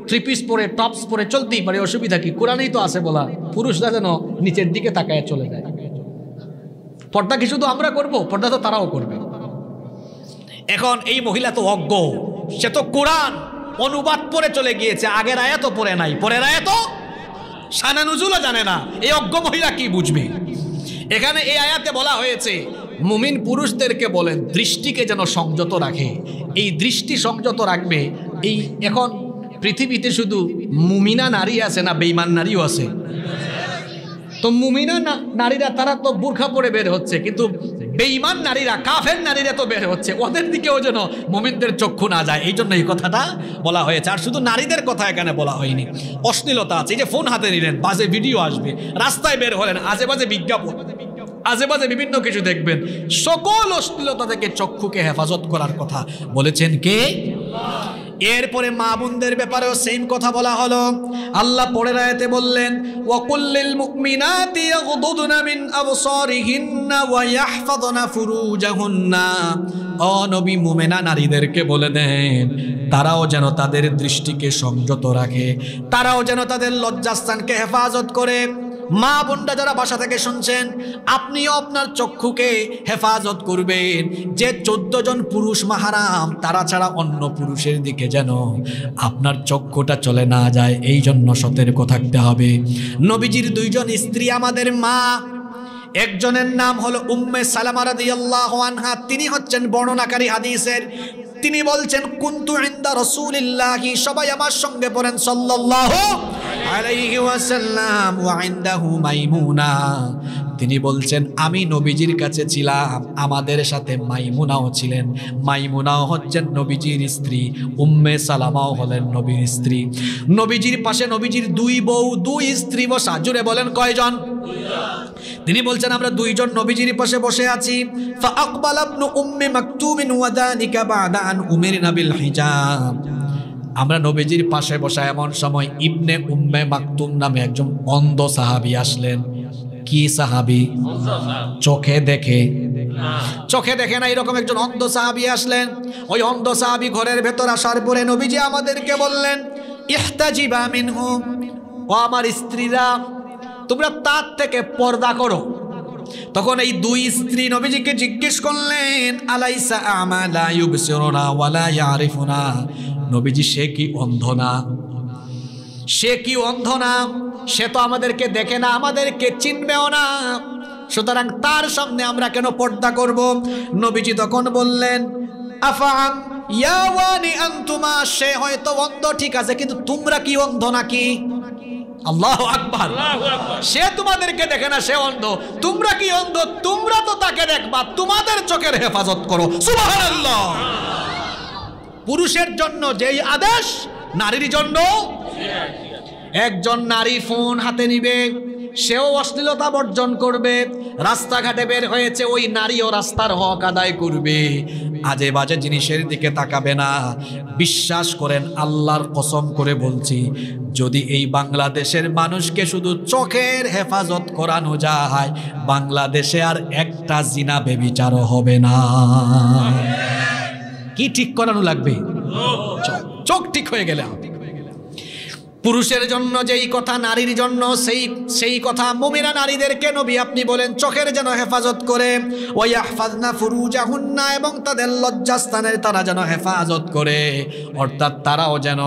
থ্রি পিস পরে, টপস পরে চলতেই পারে, অসুবিধা কি? কোরআনেই তো আছে বলা, পুরুষরা যেন নিচের দিকে তাকায় চলে যায়। পর্দা কি শুধু আমরা করব? পর্দা তো তারাও করবে। এখন এই মহিলা তো অজ্ঞ, সে তো কোরআন অনুবাদ পড়ে চলে গিয়েছে, আগের আয়াতও পড়ে নাই, পরের আয়াতও শানে নুজুলও জানে না। এই অজ্ঞ মহিলা কি বুঝবে? এখানে এই আয়াতে বলা হয়েছে মুমিন পুরুষদেরকে বলেন দৃষ্টিকে যেন সংযত রাখে। এই দৃষ্টি সংযত রাখবে। এই এখন পৃথিবীতে শুধু মুমিনা নারী আছে না বেঈমান নারীও আছে? তো মুমিনা নারীরা তারা তো বুরখা পরে বের হচ্ছে, কিন্তু বেঈমান নারীরা, কাফের নারীরা তো বের হচ্ছে, ওদের দিকেও যেন মুমিনদের চক্ষু না যায়, এই জন্য এই কথাটা বলা হয়েছে। আর শুধু নারীদের কথা এখানে বলা হয়নি, অশ্লীলতা আছে। এই যে ফোন হাতে নিলেন, বাজে ভিডিও আসবে, রাস্তায় বের হলেন, আজেবাজে বিজ্ঞাপন, আজেবাজে বিভিন্ন কিছু দেখবেন, সকল অশ্লীলতা থেকে চক্ষুকে হেফাজত করার কথা বলেছেন কে? এরপরে মা বোনদের ব্যাপারেও সেম কথা বলা হলো। আল্লাহ পরের আয়াতে বললেন ওয়াকুল্লিল মুমিনাতি ইয়াগুদুনা মিন আবসারিহিন্না ওয়া ইয়াহফাযনা ফুরুজাহুন্না, ও নবী মুমিনা নারীদেরকে বলে দেন তারাও যেন তাদের দৃষ্টিকে সংযত রাখে, তারাও যেন তাদের লজ্জাস্থানকে হেফাজত করে। মা বোনরা যারা বাসা থেকে শুনছেন, আপনিও আপনার চক্ষুকে হেফাজত করবেন। যে 14 জন পুরুষ মাহারাম, তারা ছাড়া অন্য পুরুষের দিকে যেন আপনার চক্ষুটা চলে না যায়, এই জন্য সতর্ক থাকতে হবে। নবীজির 2 জন স্ত্রী আমাদের মা, একজনের নাম হলো উম্মে সালামা রাদিয়াল্লাহু আনহা, তিনি হচ্ছেন বর্ণনাকারী হাদিসের। তিনি বলছেন কুনতু ইনদা রাসূলিল্লাহি, সবাই আমার সঙ্গে পড়েন সাল্লাল্লাহু আলাইহি ওয়াসাল্লাম ওয়া ইনদাহু মাইমুনা, তিনি বলছেন আমি নবীজির কাছে ছিলাম, আমাদের সাথে মাইমুনাও ছিলেন। মাইমুনাও হচ্ছেন নবীজির স্ত্রী, উম্মে সালামাও হলেন নবীর স্ত্রী। নবীজির পাশে নবীজির দুই বউ দুই স্ত্রী বসা। জুড়ে বলেন কয়জন? তিনি বলছেন আমরা দুইজন নবীজির পাশে বসে আছি। ফাআকবালা ইবনু উম্মি মাকতুম ওয়া যালিকা বা'দা আন উমিরনা বিল হিজাব। আমরা নবীজির পাশে বসা এমন সময় ইবনে উম্মে মাকতুম নামে একজন অন্ধ সাহাবী আসলেন। কি সাহাবী? চোখে দেখে না এরকম একজন অন্ধ সাহাবী আসলেন। ওই অন্ধ সাহাবী ঘরের ভেতর আসার পরে নবীজি আমাদেরকে বললেন, ইহতাজিবা মিনহু, ও আমার স্ত্রীরা তোমরা তার থেকে পর্দা করো। তখন এই দুই স্ত্রী নবীজিকে জিজ্ঞেস করলেন, আলাইসা আমা লা ইউবসিরুনা ওয়া লা ইয়ারিফুনা, নবীজি সে কি অন্ধ না? সে কি অন্ধ না? সে তো আমাদেরকে দেখে না, আমাদেরকে চিনবেও না, সুতরাং তার সামনে আমরা কেন পর্দা করব? নবীজি তখন বললেন, আফাআন ইয়া ওয়ানি আনতুমা, সে হয়তো অন্ধ ঠিক আছে, কিন্তু তোমরা কি অন্ধ নাকি? আল্লাহু আকবার। সে তোমাদেরকে দেখে না, সে অন্ধ, তোমরা কি অন্ধ? তোমরা তো তাকে দেখবা, তোমাদের চোখের হেফাজত করো। সুবহানাল্লাহ। পুরুষের জন্য যেই আদেশ, নারীর জন্য। একজন নারী ফোন হাতে নিবে, সেও অশ্লীলতা বর্জন করবে। রাস্তাঘাটে বের হয়েছে, ওই নারীও রাস্তার হক আদায় করবে, আজে বাজে জিনিসের দিকে তাকাবে না। বিশ্বাস করেন, আল্লাহর কসম করে বলছি, যদি এই বাংলাদেশের মানুষকে শুধু চোখের হেফাজত করানো যায়, বাংলাদেশে আর একটা জিনা বেবিচারও হবে না। কি ঠিক করানো লাগবে? চোখ ঠিক হয়ে গেলে। পুরুষের জন্য যেই কথা, নারীর জন্য সেই কথা। মুমিনা নারীদেরকে নবী আপনি বলেন চোখের যেন হেফাজত করে, ওয়াহফাজনা ফুরুজাহুন্না, এবং তাদের লজ্জাস্থানের তারা যেন হেফাজত করে, অর্থাৎ তারাও যেন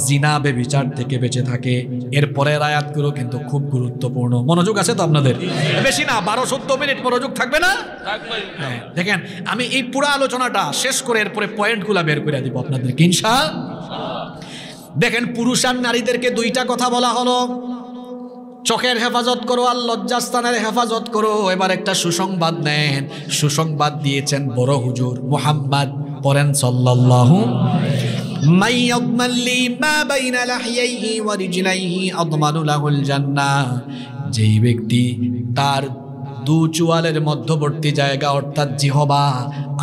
জিনা বেবিচার থেকে বেঁচে থাকে। এরপরের আয়াতগুলো কিন্তু খুব গুরুত্বপূর্ণ। মনোযোগ আছে তো আপনাদের? বেশি না, 12-14 মিনিট মনোযোগ থাকবে না? হ্যাঁ, দেখেন আমি এই পুরো আলোচনাটা শেষ করে এরপরে পয়েন্টগুলো বের করে দিব আপনাদেরকে ইনশাআল্লাহ। দেখেন, পুরুষ আর নারীদেরকে দুইটা কথা বলা হলো, চোখের হেফাজত করো আর লজ্জাস্থানের হেফাজত করো। এবার একটা সুসংবাদ নেন, সুসংবাদ দিয়েছেন বড় হুজুর মুহাম্মদ, পড়েন সাল্লাল্লাহু মান ইয়াদমাল্লি মা বাইনা লাহইহি ওয়া রিজলাইহি আদমানু লাহুল জান্নাহ। যেই ব্যক্তি তার দু চুয়ালের মধ্যবর্তী জায়গা অর্থাৎ জিহবা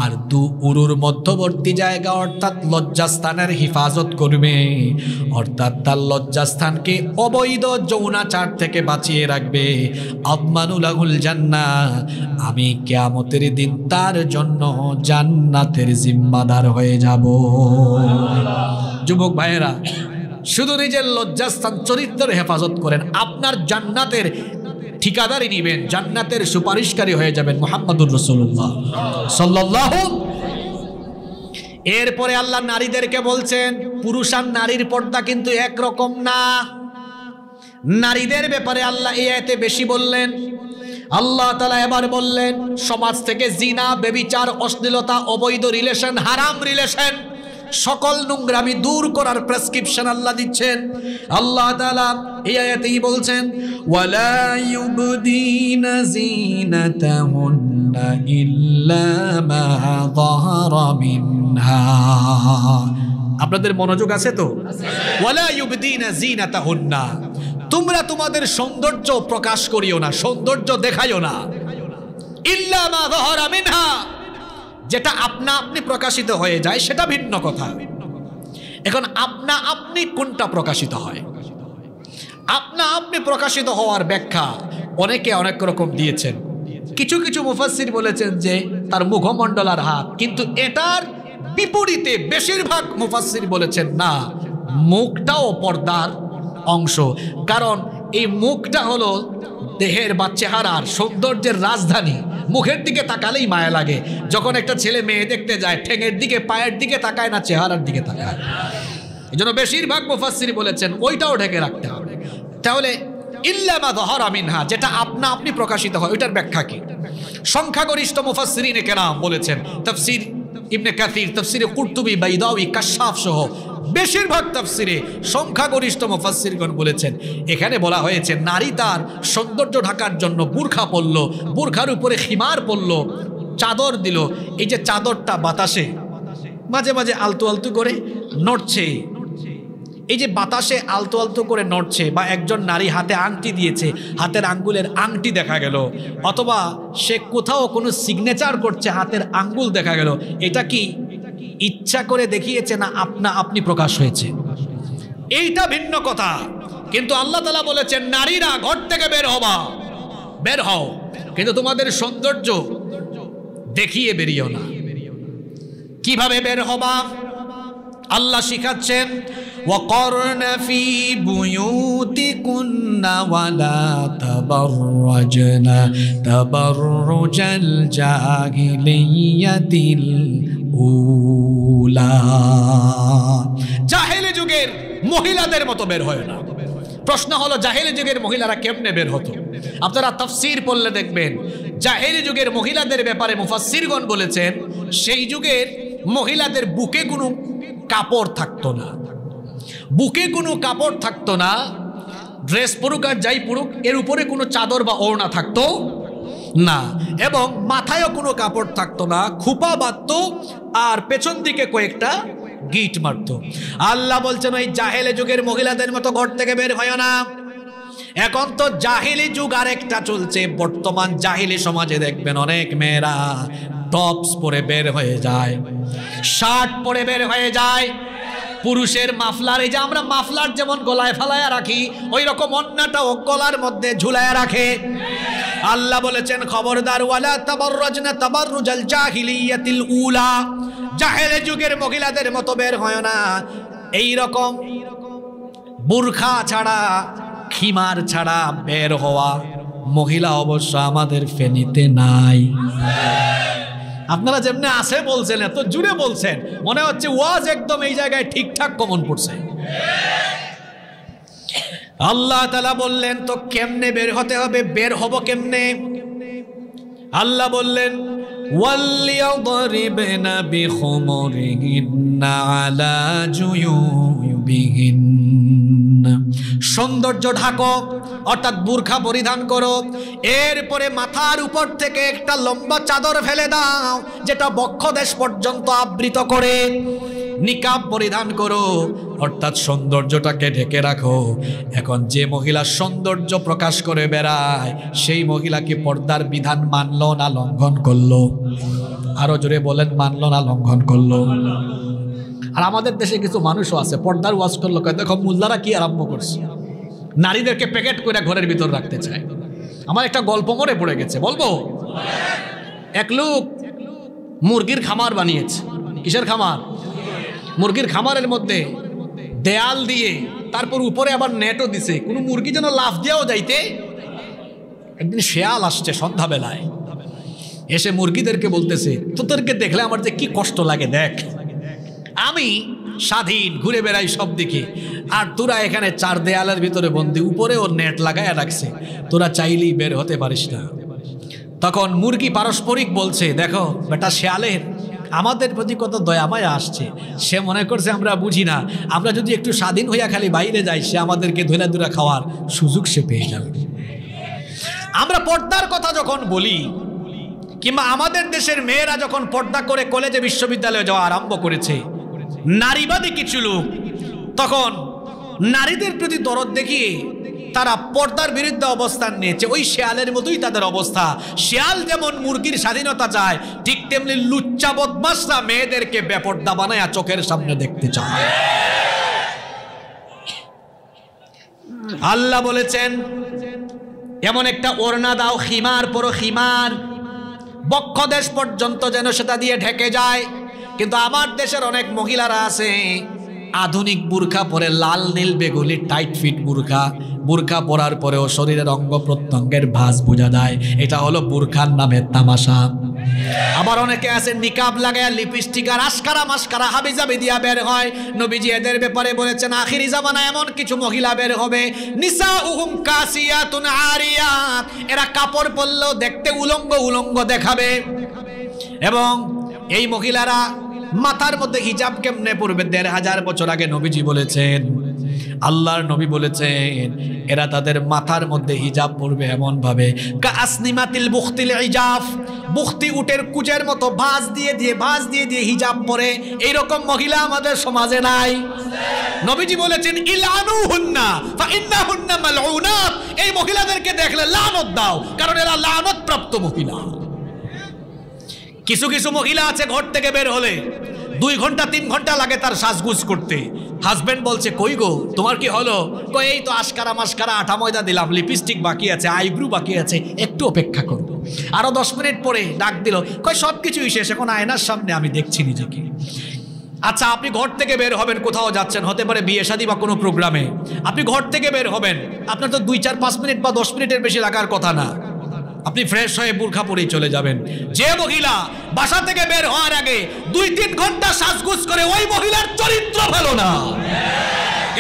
আর দু উরুর মধ্যবর্তী জায়গা অর্থাৎ লজ্জাস্থানের হিফাজত করবে, অর্থাৎ তার লজ্জাস্থানকে অবৈধ যৌনাচার থেকে বাঁচিয়ে রাখবে, আদমানুলাহুল জান্নাহ, আমি কিয়ামতের দিন তার জন্য জান্নাতের জিম্মাদার হয়ে যাব। যুবক ভাইয়েরা, শুধু নিজের লজ্জাস্থান চরিত্রের হেফাজত করেন, আপনার জান্নাতের ঠিকাদারি নিবেন, জান্নাতের সুপারিশকারী হয়ে যাবেন মুহাম্মদুর রাসূলুল্লাহ সাল্লাল্লাহু। এরপরে আল্লাহ নারীদেরকে বলছেন, পুরুষ আর নারীর পর্দা কিন্তু একরকম না। নারীদের ব্যাপারে আল্লাহ এই আয়াতে বেশি বললেন। আল্লাহ তাআলা এবার বললেন, সমাজ থেকে জিনা, ব্যভিচার, অশ্লীলতা, অবৈধ রিলেশন, হারাম রিলেশন, সকল নোংরামি দূর করার প্রেসক্রিপশন আল্লাহ দিচ্ছেন। আল্লাহ তাআলা এই আয়াতেই বলছেন, ওয়ালা ইউবদিনা যিনাতাহুন্না ইল্লা মা যাহারা মিনহা। আপনাদের মনোযোগ আছে তো? ওয়ালা ইউবদিনা যিনাতাহুন্না, তোমরা তোমাদের সৌন্দর্য প্রকাশ করিও না, সৌন্দর্য দেখাইও না, ইল্লা মা যাহারা মিনহা, যেটা আপনা আপনি প্রকাশিত হয়ে যায় সেটা ভিন্ন কথা। এখন আপনা আপনি কোনটা প্রকাশিত হয়? আপনা আপনি প্রকাশিত হওয়ার ব্যাখ্যা অনেকে অনেক রকম দিয়েছেন। কিছু কিছু মুফাসসির বলেছেন যে তার মুখমণ্ডল আর হাত, কিন্তু এটার বিপরীতে বেশিরভাগ মুফাসসির বলেছেন না, মুখটাও পর্দার অংশ। কারণ এই মুখটা হলো দেহের বা চেহারার সৌন্দর্যের রাজধানী। মুখের দিকে তাকালেই মায়া লাগে। যখন একটা ছেলে মেয়ে দেখতে যায়, ঠেঙের দিকে, পায়ের দিকে তাকায় না, চেহারার দিকে তাকায়। এই জন্য বেশিরভাগ মুফাসসির বলেছেন ওইটাও ঢেকে রাখতে হবে। তাহলে ইল্লা মা যাহারা মিনহা, যেটা আপনা আপনি প্রকাশিত হয়, ওইটার ব্যাখ্যা কি? সংখ্যাগরিষ্ঠ মুফাসসিরিনে কেরাম বলেছেন, তাফসীর ইবনে কাসির, তাফসিরে কুরতুবী, বাইদাউই, কাশশাফ সহ বেশিরভাগ তাফসিরে সংখ্যাগরিষ্ঠ মুফাসসিরগণ বলেছেন, এখানে বলা হয়েছে নারী তার সৌন্দর্য ঢাকার জন্য বুরখা পরল, বুরখার উপরে খিমার পরল, চাদর দিল। এই যে চাদরটা বাতাসে মাঝে মাঝে আলতু আলতু করে নড়ছে, এই যে বাতাসে আলতু আলতু করে নড়ছে, বা একজন নারী হাতে আংটি দিয়েছে, হাতের আঙ্গুলের আংটি দেখা গেল, অথবা সে কোথাও কোনো সিগনেচার করছে, হাতের আঙ্গুল দেখা গেল, এটা কি ইচ্ছা করে দেখিয়েছে না আপনি প্রকাশ হয়েছে? এইটা ভিন্ন কথা। কিন্তু আল্লাহ তাআলা বলেছেন নারীরা ঘর থেকে বের হও, কিন্তু তোমাদের সৌন্দর্য দেখিয়ে বেরিও না। কিভাবে বের হবা আল্লাহ শিখাচ্ছেন, وَقَرْنَ فِي بُيُوتِكُنَّ وَلَا تَبَرَّجْنَ تَبَرُّجَ الْجَاهِلِيَّةِ الْأُولَى। জাহেলি যুগের মহিলাদের মতো বের হয় না। প্রশ্ন হলো জাহেলি যুগের মহিলারা কেমনে বের হতো? আপনারা তাফসীর পড়লে দেখবেন জাহেলি যুগের মহিলাদের ব্যাপারে মুফাসসিরগণ বলেছেন সেই যুগের মহিলাদের বুকে কোনো কাপড় থাকতো না, বুকে কোনো কাপড় থাকতো না, ড্রেস পরুক আর যাই পরুক এর উপরে কোনো চাদর বা ওড়না থাকতো না, এবং মাথায়ও কোনো কাপড় থাকতো না, খোপা বাঁধতো আর পেছন দিকে কয়েকটা গিট মারতো। আল্লাহ বলছেন ওই জাহেলি যুগের মহিলাদের মতো ঘর থেকে বের হয় না। এখন তো জাহেলি যুগ আরেকটা চলছে। বর্তমান জাহেলি সমাজে দেখবেন অনেক মেয়েরা টপস পরে বের হয়ে যায়, শার্ট পরে বের হয়ে যায়, পুরুষের মাফলার, এই যে আমরা মাফলার যেমন গলায় ফালায়া রাখি ওই রকম অন্যটাও গলার মধ্যে ঝুলায়া রাখে। আল্লাহ বলেছেন খবরদার, ওয়ালা তাবাররাজনা তাবাররুজাল জাহিলিয়াতিল উলা, জাহেলি যুগের মহিলাদের মতো বের হয় না। এই রকম বুরখা ছাড়া, খিমার ছাড়া বের হওয়া মহিলা অবশ্য আমাদের ফেনীতে নাই। আপনারা যেমনি আসে বলছেন, এত জুড়ে বলছেন, মনে হচ্ছে ওয়াজ একদম এই জায়গায় ঠিকঠাক কমন পড়ছে। আল্লাহ তাআলা বললেন তো কেমনে বের হতে হবে, বের হব কেমনে? আল্লাহ বললেন ওয়ালিয়াদরিবনা বিখুমুরিহিন্না আলা জুয়ুবিহিন্না, সৌন্দর্য ঢাকো অর্থাৎ বুরখা পরিধান করো, এরপরে মাথার উপর থেকে একটা লম্বা চাদর ফেলে দাও যেটা বক্ষদেশ পর্যন্ত আবৃত করে, নিকাব পরিধান করো অর্থাৎ সৌন্দর্যটাকে ঢেকে রাখো। এখন যে মহিলা সৌন্দর্য প্রকাশ করে বেড়ায় সেই মহিলাকে পর্দার বিধান মানলো না লঙ্ঘন করলো? আরো জোরে বলেন, মানলো না লঙ্ঘন করলো? আর আমাদের দেশে কিছু মানুষও আছে পর্দার ওয়াজ করলো, দেখো মুল্লারা কি আরম্ভ করছে, নারীদেরকে প্যাকেট করে ঘরের ভিতর রাখতে চায়। আমার একটা গল্প মনে পড়ে গেছে, বলবো? এক লোক মুরগির খামার বানিয়েছে। কিসের খামার? মুরগির খামারের মধ্যে দেয়াল দিয়ে তারপর উপরে আবার নেটও দিছে, কোনো মুরগি যেন লাফ দিয়েও যাইতে। একদিন শেয়াল আসছে সন্ধ্যাবেলায়, এসে মুরগিদেরকে বলতেছে তোদেরকে দেখলে আমার যে কি কষ্ট লাগে, দেখ আমি স্বাধীন ঘুরে বেড়াই সব দিকে, আর তোরা এখানে চার দেয়ালের ভিতরে বন্দি, উপরে ওর নেট লাগায় রাখছে, তোরা চাইলেই বের হতে পারিস না। তখন মুরগি পারস্পরিক বলছে, দেখো বেটা শেয়ালের আমাদের প্রতি কত দয়া মায়া আসছে, সে মনে করছে আমরা বুঝি না, আমরা যদি একটু স্বাধীন হইয়া খালি বাইরে যাই সে আমাদেরকে ধরে ধরে খাওয়ার সুযোগ সে পেয়ে যাবে। আমরা পর্দার কথা যখন বলি, কিংবা আমাদের দেশের মেয়েরা যখন পর্দা করে কলেজে বিশ্ববিদ্যালয়ে যাওয়া আরম্ভ করেছে, নারীবাদী কিছু লোক তখন নারীদের প্রতি দরদ দেখিয়ে তারা পর্দার বিরুদ্ধে অবস্থান নিয়েছে। ওই শেয়ালের মতোই তাদের অবস্থা। শেয়াল যেমন মুরগির স্বাধীনতা চায়, ঠিক তেমনি লুচ্চা বদমাশরা মেয়েদেরকে বেপর্দা বানায় চোখের সামনে দেখতে চায়। আল্লাহ বলেছেন এমন একটা ওড়না দাও, খিমার পরো, খিমার বক্ষদেশ পর্যন্ত যেন সেটা দিয়ে ঢেকে যায়। কিন্তু আমার দেশের অনেক মহিলারা আছে আধুনিক বুরখা পরে, লাল নীল বেগুনি টাইট ফিট বুরখা, বুরখা পরার পরেও শরীরের অঙ্গ প্রত্যঙ্গের ভাঁজ বোঝা যায়, এটা হলো বুরখার নামের তামাশা। আবার অনেকে আছে নিকাব লাগায় লিপস্টিক আর আশকারা মাস্কারা হাবিজাবি দিয়া বের হয়। নবীজি এদের ব্যাপারে বলেছেন আখিরি জামানা এমন কিছু মহিলা বের হবে, নিসাউহুম কাসিয়াতুন আরিয়াত, এরা কাপড় পরলেও দেখতে উলঙ্গ উলঙ্গ দেখাবে, এবং এই মহিলারা মাথার মধ্যে হিজাব কেমনে পড়বে? ১৫০০ বছর আগে নবীজি বলেছেন, আল্লাহর নবী বলেছেন, এরা তাদের মাথার মধ্যে হিজাব পড়বে এমন ভাবে কাসনিমাতিল বুখতিল ইজাফ, বুখতি উটের কুচের মতো ভাঁজ দিয়ে দিয়ে হিজাব পরে। এইরকম মহিলা আমাদের সমাজে নাই। নবীজি বলেছেন ইলানুহুন্না ফাইন্নাহুন্না মালউনাত, এই মহিলাদেরকে দেখলে লানত দাও, কারণ এরা লানত প্রাপ্ত মহিলা। কিছু কিছু মহিলা আছে ঘর থেকে বের হলে 2 ঘন্টা 3 ঘন্টা লাগে তার সাজগুজ করতে। হাজবেন্ড বলছে কই গো তোমার কি হলো? কই এই তো আশকারা মাস্কারা আটা ময়দা দিলাম, লিপস্টিক বাকি আছে, আইব্রু বাকি আছে, একটু অপেক্ষা করো। আরো 10 মিনিট পরে ডাক দিল, কই সব কিছুই শেষ, এখন আয়নার সামনে আমি দেখছি নিজেকে। আচ্ছা, আপনি ঘর থেকে বের হবেন, কোথাও যাচ্ছেন, হতে পারে বিয়ে শাদী বা কোনো প্রোগ্রামে, আপনি ঘর থেকে বের হবেন, আপনার তো 2, 4, 5 মিনিট বা 10 মিনিটের বেশি লাগার কথা না। আপনি ফ্রেশ হয়ে বুরখা পরেই চলে যাবেন। যে মহিলা বাসা থেকে বের হওয়ার আগে 2-3 ঘন্টা সাজগুজ করে, ওই মহিলার চরিত্র ভালো না।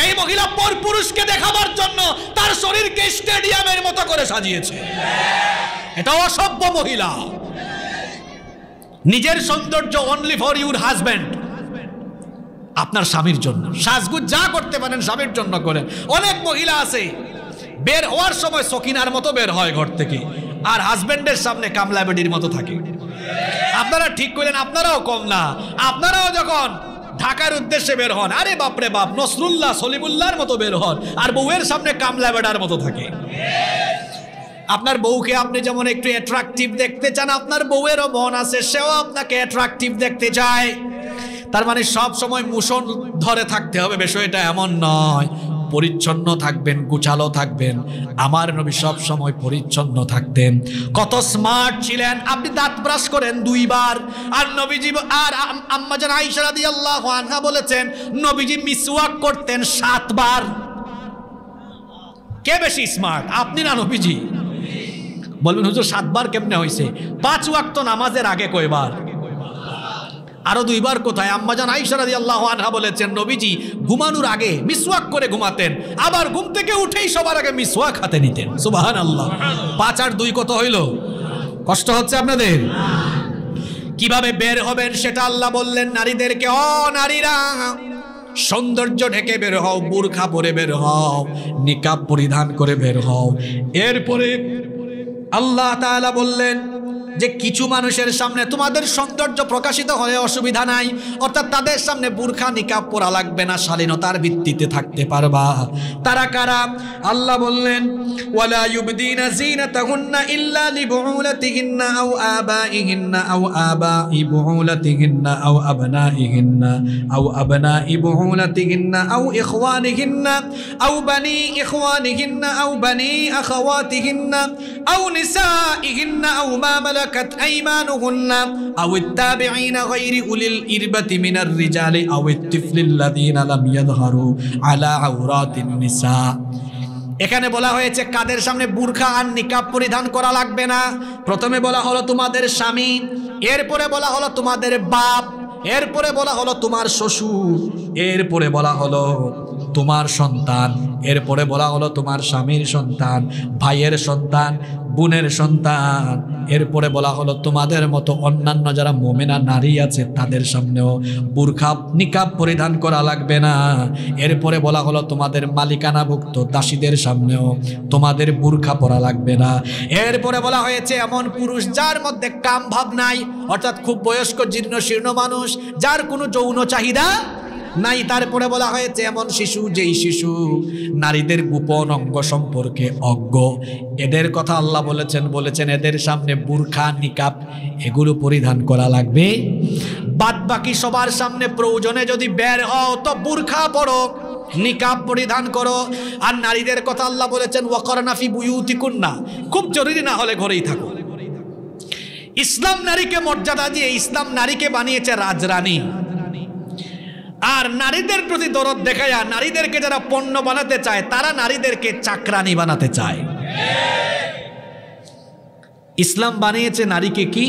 এই মহিলা পরপুরুষকে দেখাবার জন্য তার শরীরকে স্টেডিয়ামের মতো করে সাজিয়েছে। এটা অসভ্য মহিলা। নিজের সৌন্দর্য অনলি ফর ইউর হাজব্যান্ড, আপনার স্বামীর জন্য। সাজগুজ যা করতে পারেন স্বামীর জন্য করেন। অনেক মহিলা আছে বের হওয়ার সময় সকিনার মতো বের হয় ঘর থেকে, আর হাজবেন্ডের সামনে কামলা বেডির মতো থাকে। আপনারা ঠিক করলেন, আপনারাও কম না। আপনারাও যখন ঢাকার উদ্দেশ্যে বের হন, আরে বাপরে বাপ, নসরুল্লাহ সলিমুল্লাহর মতো বের হন, আর বউয়ের সামনে কামলা বেডার মতো থাকে। আপনার বউকে আপনি যেমন একটু অ্যাট্রাকটিভ দেখতে চান, আপনার বউয়েরও মন আছে, সেও আপনাকে অ্যাট্রাকটিভ দেখতে চায়। তার মানে সব সময় মুষল ধরে থাকতে হবে, বিষয়টা এমন নয়। পরিচ্ছন্ন থাকবেন, গুছালো থাকবেন। আমার নবী সব সময় পরিচ্ছন্ন থাকতেন। কত স্মার্ট ছিলেন। আপনি দাঁত ব্রাশ করেন 2 বার, আর নবীজি আর আম্মা জান আয়েশা রাদিয়াল্লাহু আনহা বলেছেন নবীজি মিসওয়াক করতেন 7 বার। কে বেশি স্মার্ট, আপনি না নবীজি? বলবেন হুজুর 7 বার কেমনে হয়েছে? 5 ওয়াক্ত নামাজের আগে কয়বার? আরো 2 বার কোথায়? আম্মা জান আয়েশা রাদিয়াল্লাহু আনহা বলেছেন নবীজি ঘুমানোর আগে মিসওয়াক করে ঘুমাতেন, আবার ঘুম থেকে উঠেই সবার আগে মিসওয়াক হাতে নিতেন। সুবহানাল্লাহ। 5 আর 2 কত হইল? কষ্ট হচ্ছে আপনাদের? কিভাবে বের হবেন সেটা আল্লাহ বললেন নারীদেরকে, ও নারীরা সৌন্দর্য ঢেকে বের হও, বুরখা পরে বের হও, নিকাব পরিধান করে বের হও। এরপরে আল্লাহ তাআলা বললেন যে কিছু মানুষের সামনে তোমাদের সৌন্দর্য প্রকাশিত হয়ে অসুবিধা নাই, অর্থাৎ তাদের সামনে বুরখা নিকাব পরা লাগবে না, শালীনতার ভিত্তিতে থাকতে পারবা। তারা কারা? আল্লাহ বললেন ওয়ালা ইউবদিনা যিনাতাহুন্না ইল্লা লিবুউলাতিহিন্না আও আবাইহিন্না আও আবাই বুউলাতিহিন্না আও আবনাইহিন্না আও আবনাই বুউলাতিহিন্না আও ইখওয়ানিহিন্না আও বানি ইখওয়ানিহিন্না আও বানি আখাওয়াতিহিন্না আও নিসাইহিন্না আও মা ملكت أيمانهن أو التابعين غير أولي الإربة من الرجال أو الطفل الذين لم يظهروا على عورات النساء। এখানে বলা হয়েছে কাদের সামনে বুরখা আর নিকাব পরিধান করা লাগবে না। প্রথমে বলা হলো তোমাদের স্বামী, এরপরে বলা হলো তোমাদের বাপ, এরপরে বলা হলো তোমার শ্বশুর, এরপরে বলা হলো তোমার সন্তান, এরপরে বলা হলো তোমার স্বামীর সন্তান, ভাইয়ের সন্তান, বোনের সন্তান, এরপরে বলা হলো তোমাদের মতো অন্যান্য যারা মুমিনা নারী আছে তাদের সামনেও বুরখা নিকাব পরিধান করা লাগবে না। এরপরে বলা হলো তোমাদের মালিকানাভুক্ত দাসীদের সামনেও তোমাদের বুরখা পরা লাগবে না। এরপরে বলা হয়েছে এমন পুরুষ যার মধ্যে কাম ভাব নাই, অর্থাৎ খুব বয়স্ক জীর্ণ শীর্ণ মানুষ যার কোনো যৌন চাহিদা নাই। তারপরে বলা হয়েছে এমন শিশু যেই শিশু নারীদের গোপন অঙ্গ সম্পর্কে অজ্ঞ, এদের কথা আল্লাহ বলেছেন এদের সামনে বুরখা নিকাব এগুলো পরিধান করা লাগবে। বাদ বাকি সবার সামনে প্রয়োজনে যদি বের হও তো বুরখা পরো, নিকাব পরিধান করো। আর নারীদের কথা আল্লাহ বলেছেন ওয়াকরনা ফি বুয়ুতিকুন্না, খুব জরুরি না হলে ঘরেই থাকো। ইসলাম নারীকে মর্যাদা দিয়ে ইসলাম নারীকে বানিয়েছে রাজরানী। আর নারীদের প্রতি দরদ দেখায় নারীদেরকে যারা পণ্য বানাতে চায় তারা নারীদেরকে চাকরানি বানাতে চায়। ইসলাম বানিয়েছে নারীকে কি?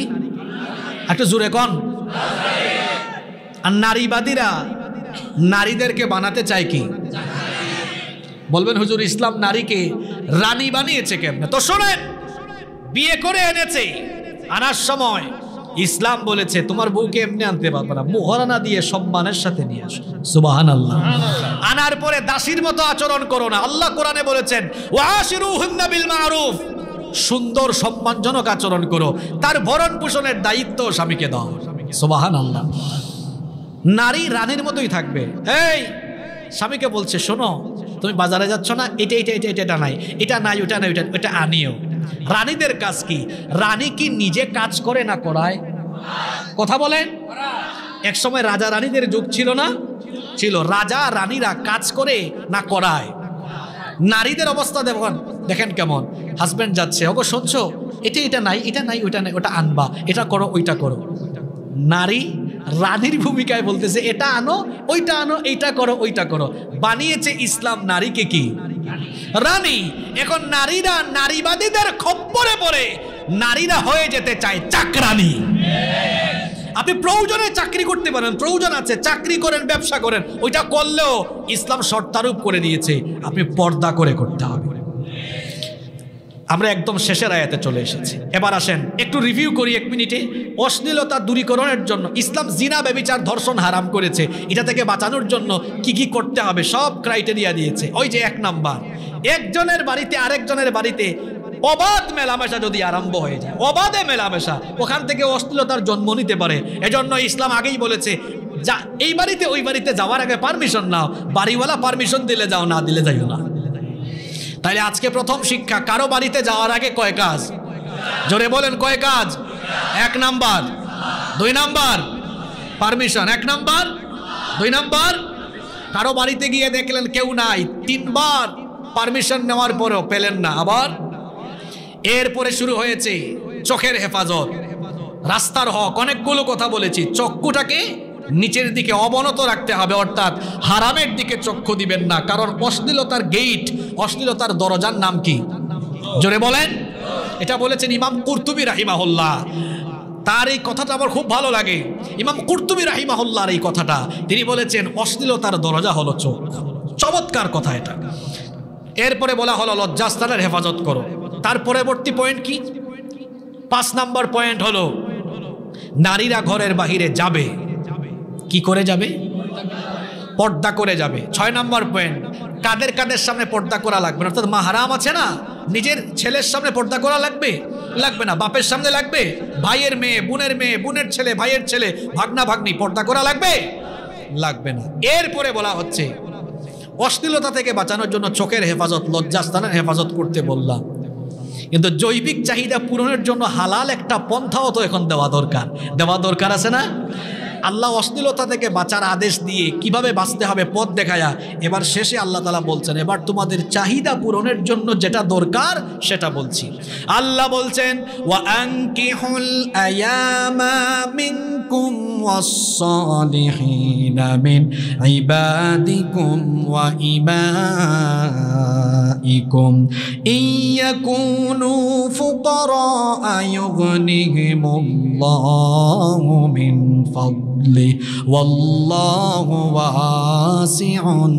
একটু জোরে কোন। আর নারীবাদীরা নারীদেরকে বানাতে চায় কি? বলবেন হুজুর ইসলাম নারীকে রানী বানিয়েছে কেমনে? তো শোনেন, বিয়ে করে এনেছে, আনার সময় ইসলাম বলেছে তোমার বউকে এমনি আনতে পারবে না, মোহরানা দিয়ে সম্মানের সাথে নিয়ে আসো। সুবহানাল্লাহ। আনার পরে দাসীর মতো আচরণ করো না। আল্লাহ কোরআনে বলেছেন ওয়াশিরুহুন্না বিল মারুফ, সুন্দর সম্মানজনক আচরণ করো। তার ভরণ পোষণের দায়িত্ব স্বামীকে দাও। সুবহানাল্লাহ। নারী রানীর মতোই থাকবে। এই স্বামীকে বলছে শোনো তুমি বাজারে যাচ্ছ না, এটা এটা এটা এটা নাই, এটা নাই, ওটা নাই, ওটা ওটা আনিও। রানীদের কাজ কি? রানী কি নিজে কাজ করে না করায়? কথা বলেন। এক সময় রাজা রানীদের যুগ ছিল না? ছিল। রাজা রানীরা কাজ করে না করায়? নারীদের অবস্থা দেখেন কেমন। হাজবেন্ড যাচ্ছে, ওগো শুনছো এটা এটা নাই, এটা নাই, ওইটা নাই, ওটা আনবা, এটা করো, ওইটা করো। নারী রানীর ভূমিকায় বলতেছে এটা আনো, ওইটা আনো, এইটা করো, ওইটা করো। বানিয়েছে ইসলাম নারীকে কি? রানী। এখন নারীরা নারীবাদীদের খপ্পরে পড়ে নারীরা হয়ে যেতে চায় চাকরানী। আপনি প্রয়োজনে চাকরি করতে পারেন, প্রয়োজন আছে চাকরি করেন, ব্যবসা করেন, ওইটা করলেও ইসলাম শর্তারোপ করে দিয়েছে আপনি পর্দা করে করতে হবে। আমরা একদম শেষের আয়াতে চলে এসেছি। এবার আসেন একটু রিভিউ করি এক মিনিটে। অশ্লীলতা দূরীকরণের জন্য ইসলাম জিনা, ব্যভিচার, ধর্ষণ হারাম করেছে। এটা থেকে বাঁচানোর জন্য কি কি করতে হবে সব ক্রাইটেরিয়া দিয়েছে। ওই যে 1 নাম্বার, একজনের বাড়িতে আরেকজনের বাড়িতে অবাধ মেলামেশা যদি আরম্ভ হয়ে যায়, অবাধে মেলামেশা, ওখান থেকে অশ্লীলতার জন্ম নিতে পারে। এজন্য ইসলাম আগেই বলেছে যা এই বাড়িতে ওই বাড়িতে যাওয়ার আগে পারমিশন নাও। বাড়িওয়ালা পারমিশন দিলে যাও, না দিলে যাইও না। তাইলে আজকে প্রথম শিক্ষা, কারো বাড়িতে যাওয়ার আগে কয় কাজ? জোরে বলেন কয় কাজ? 1 number. 2 number permission. 1 number. 2 number কারো বাড়িতে গিয়ে দেখলেন কেউ নাই, 3 বার পারমিশন নেওয়ার পরেও পেলেন না, আবার এরপরে শুরু হয়েছে চোখের হেফাজত, রাস্তার হক। অনেকগুলো কথা বলেছি। চক্ষুটাকে নিচের দিকে অবনত রাখতে হবে, অর্থাৎ হারামের দিকে চক্ষু দিবেন না। কারণ অশ্লীলতার গেট, অশ্লীলতার দরজার নাম কি? জোরে বলেন। এটা বলেছেন ইমাম কুরতুবী রাহিমাহুল্লাহ। তার এই কথাটা আমার খুব ভালো লাগে। ইমাম কুরতুবী রাহিমাহুল্লাহর এই কথাটা, তিনি বলেছেন অশ্লীলতার দরজা হলো চোখ। চমৎকার কথা এটা। এরপরে বলা হলো লজ্জাস্থানের হেফাজত করো। তার পরবর্তী পয়েন্ট কি? 5 নাম্বার পয়েন্ট হলো নারীরা ঘরের বাহিরে যাবে, কি করে যাবে? পর্দা করে যাবে। 6 নাম্বার পয়েন্ট, কাদের কাদের সামনে পর্দা করা লাগবে না। অর্থাৎ মাহরাম আছে না, নিজের ছেলের সামনে পর্দা করা লাগবে? লাগবে না। বাপের সামনে লাগবে? ভাইয়ের মেয়ে, বোনের মেয়ে, বোনের ছেলে, ভাইয়ের ছেলে, ভাগনা ভাগ্নি, পর্দা করা লাগবে? লাগবে না। এরপরে বলা হচ্ছে অশ্লীলতা থেকে বাঁচানোর জন্য চোখের হেফাজত, লজ্জাস্থানের হেফাজত করতে বললাম। কিন্তু জৈবিক চাহিদা পূরণের জন্য হালাল একটা পন্থাও তো এখন দেওয়া দরকার আছে না? আল্লাহ অশ্লীলতা থেকে বাঁচার আদেশ দিয়ে কিভাবে বাঁচতে হবে পথ দেখায়া এবার শেষে আল্লাহ তাআলা বলছেন এবার তোমাদের চাহিদা পূরণের জন্য যেটা দরকার সেটা বলছি। আল্লাহ বলছেন ওয়া আনকিহুল আয়ামা মিনকুম ওয়াস-সালিহিনা মিন ইবাদিকুম ওয়া ইমাইকুম ইয়াকুনু ফুকারা ইউগনিহিমুল্লাহু মিন ফাদলি ওয়াল্লাহু ওয়াসিউন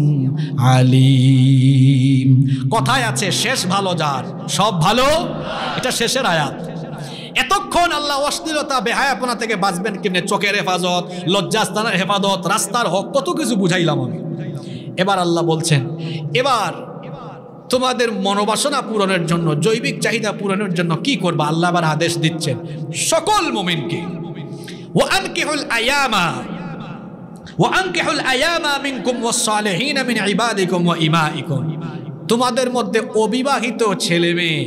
আলিম। কথায় আছে শেষ ভালো যার, সব ভালো। এটা শেষের আয়াত। এতক্ষণ আল্লাহ অশ্লীলতা বেহায়াপনা থেকে বাঁচবেন কেমনে, চোখের হেফাজত, লজ্জাস্থানের হেফাজত, রাস্তার হক, কত কিছু বুঝাইলাম আমি। এবার আল্লাহ বলছেন এবার তোমাদের মনোবাসনা পূরণের জন্য, জৈবিক চাহিদা পূরণের জন্য কি করবা। আল্লাহ আবার আদেশ দিচ্ছেন সকল মুমিনকে ওয়ানকিহুল আয়ামা মিনকুম ওয়াস-সালিহিনা মিন ইবাদিকুম ওয়া ইমাইকুম। তোমাদের মধ্যে অবিবাহিত ছেলে মেয়ে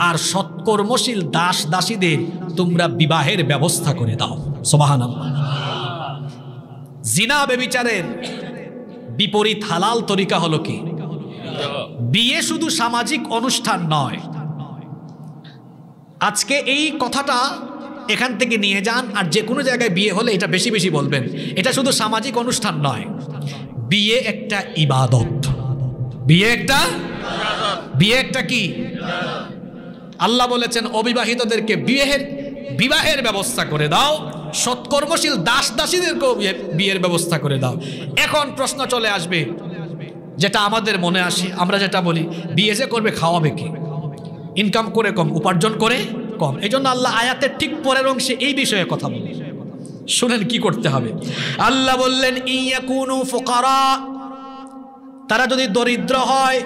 আর সৎকর্মশীল দাস দাসীদের তোমরা বিবাহের ব্যবস্থা করে দাও। সুবহানাল্লাহ। জিনা ব্যভিচারের বিপরীত হালাল তরিকা হলো কি? বিয়ে শুধু সামাজিক অনুষ্ঠান নয়। আজকে এই কথাটা এখান থেকে নিয়ে যান, আর যে কোনো জায়গায় বিয়ে হলে এটা বেশি বেশি বলবেন, এটা শুধু সামাজিক অনুষ্ঠান নয়, বিয়ে একটা ইবাদত। বিয়ে একটা কি? আল্লাহ বলেছেন অবিবাহিতদেরকে বিবাহের ব্যবস্থা করে দাও, সৎকর্মশীল দাস দাসীদেরকেও বিয়ের ব্যবস্থা করে দাও। এখন প্রশ্ন চলে আসবে যেটা আমাদের মনে আসে, আমরা যেটা বলি বিয়ে যে করবে খাওয়াবে কি? ইনকাম করে কম উপার্জন করে কম। এই জন্য আল্লাহ আয়াতের ঠিক পরের অংশে এই বিষয়ে কথা বলে। শুনেন কি করতে হবে। আল্লাহ বললেন ইয়াকুনু ফুকারা, তারা যদি দরিদ্র হয়,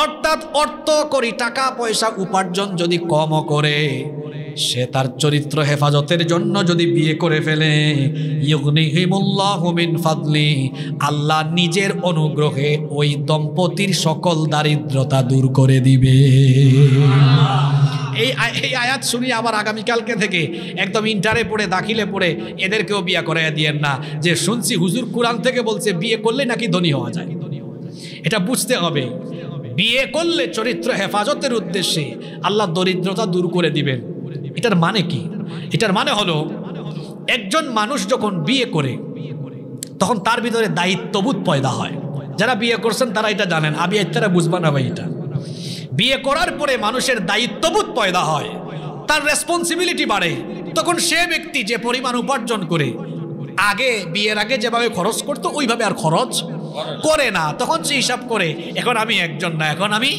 অর্থাৎ অর্থ করি টাকা পয়সা উপার্জন যদি কম করে, সে তার চরিত্র হেফাজতের জন্য যদি বিয়ে করে ফেলে, ইউগনিহিমুল্লাহু মিন ফাদলি, আল্লাহ নিজের অনুগ্রহে ওই দম্পতির সকল দারিদ্রতা দূর করে দিবে। এই আয়াত শুনি আবার আগামীকালকে থেকে একদম ইন্টারে পড়ে দাখিলে পড়ে এদেরকেও বিয়ে করাইয়া দিয়েন না যে শুনছি হুজুর কোরআন থেকে বলছে বিয়ে করলে নাকি ধনী হওয়া যায়। এটা বুঝতে হবে, বিয়ে করলে চরিত্র হেফাজতের উদ্দেশ্যে আল্লাহ দরিদ্রতা দূর করে দিবেন। এটার মানে কি? এটার মানে হলো একজন মানুষ যখন বিয়ে করে তখন তার ভিতরে দায়িত্ববোধ পয়দা হয়। যারা বিয়ে করছেন তারা এটা জানেন, আমি তারা বুঝবা না ভাই। এটা বিয়ে করার পরে মানুষের দায়িত্ববোধ পয়দা হয়, তার রেসপন্সিবিলিটি বাড়ে। তখন সে ব্যক্তি যে পরিমাণ উপার্জন করে আগে বিয়ের আগে যেভাবে খরচ করতো ওইভাবে আর খরচ করে না। তখন সে হিসাব করে এখন আমি একজন না, এখন আমি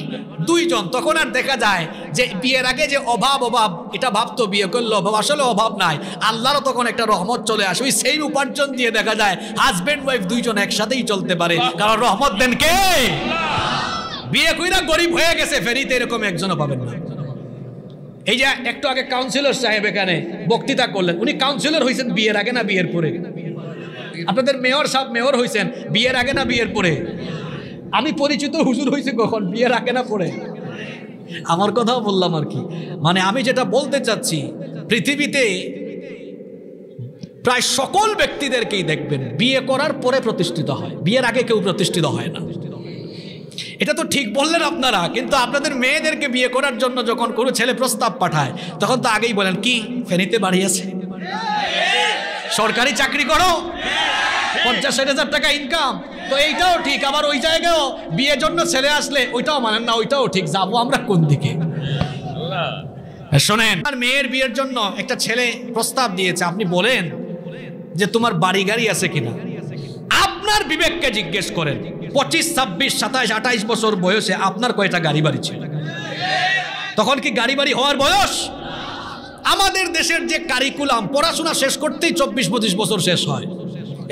দুইজন। তখন আর দেখা যায় যে বিয়ের আগে যে অভাব এটা ভাবতো বিয়ে করলে অভাব, আসলে অভাব নাই। আল্লাহরও তখন একটা রহমত চলে আসে। ওই সেই উপার্জন দিয়ে দেখা যায় হাজবেন্ড ওয়াইফ দুইজন একসাথেই চলতে পারে, কারণ রহমত দেন কে? বিয়ে কইরা গরিব হয়ে গেছে ফেরিতে এরকম একজনও পাবেন না। এই যে একটু আগে কাউন্সিলর সাহেব এখানে বক্তৃতা করলেন, উনি কাউন্সিলর হয়েছেন বিয়ের আগে না বিয়ের পরে? আপনাদের মেয়র সাহেব মেয়র হয়েছেন বিয়ের আগে না বিয়ের পরে? আমি পরিচিত হুজুর হয়েছে কখন? বিয়ের আগে না পরে? আমার কথাও বললাম আর কি। মানে আমি যেটা বলতে চাচ্ছি, পৃথিবীতে প্রায় সকল ব্যক্তিদেরকেই দেখবেন বিয়ে করার পরে প্রতিষ্ঠিত হয়, বিয়ের আগে কেউ প্রতিষ্ঠিত হয় না। এটা তো ঠিক বললেন আপনারা, কিন্তু আপনাদের মেয়েদেরকে বিয়ে করার জন্য যখন কোনো ছেলে প্রস্তাব পাঠায় তখন তো আগেই বলেন কি ফেনীতে বাড়ি আছে, সরকারি চাকরি করো, 50-60 টাকা ইনকাম। তো এইটাও ঠিক, আবার ওই জায়গায়ও বিয়ের জন্য ছেলে আসলে ওইটাও মানেন না, ওইটাও ঠিক। যাবো আমরা কোন দিকে? শোনেন, আর মেয়ের বিয়ের জন্য একটা ছেলে প্রস্তাব দিয়েছে, আপনি বলেন যে তোমার বাড়ি গাড়ি আছে কিনা। আপনার বিবেককে জিজ্ঞেস করেন, 25, 26, 27, 28 বছর বয়সে আপনার কয়টা গাড়ি বাড়ি ছিল? তখন কি গাড়ি বাড়ি হওয়ার বয়স? আমাদের দেশের যে কারিকুলাম, পড়াশোনা শেষ করতেই 24-25 বছর শেষ হয়।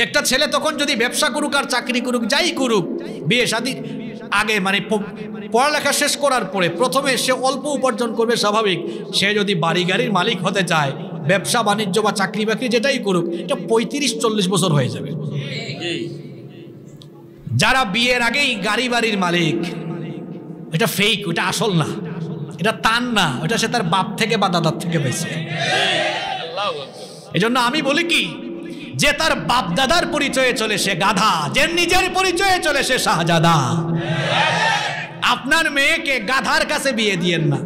একটা ছেলে তখন যদি ব্যবসা করুক আর চাকরি করুক, যাই করুক, বিয়ে শাদী আগে মানে পড়ালেখা শেষ করার পরে প্রথমে সে অল্প উপার্জন করবে স্বাভাবিক। সে যদি বাড়ি গাড়ির মালিক হতে চায়, ব্যবসা বাণিজ্য বা চাকরি বাকরি যেটাই করুক, এটা 35-40 বছর হয়ে যাবে। যারা বিয়ের আগেই গাড়ি বাড়ির মালিক, এটা ফেক, ওটা আসল না, এটা তান না, ওটা সে তার বাপ থেকে বা দাদার থেকে পেয়েছে। এই জন্য আমি বলি কি, যে তার বাপ দাদার পরিচয়ে চলে সে গাধা, যে নিজের পরিচয়ে চলে সে শাহজাদা। আপনার মেয়েকে গাধার কাছে বিয়ে দিয়েন না।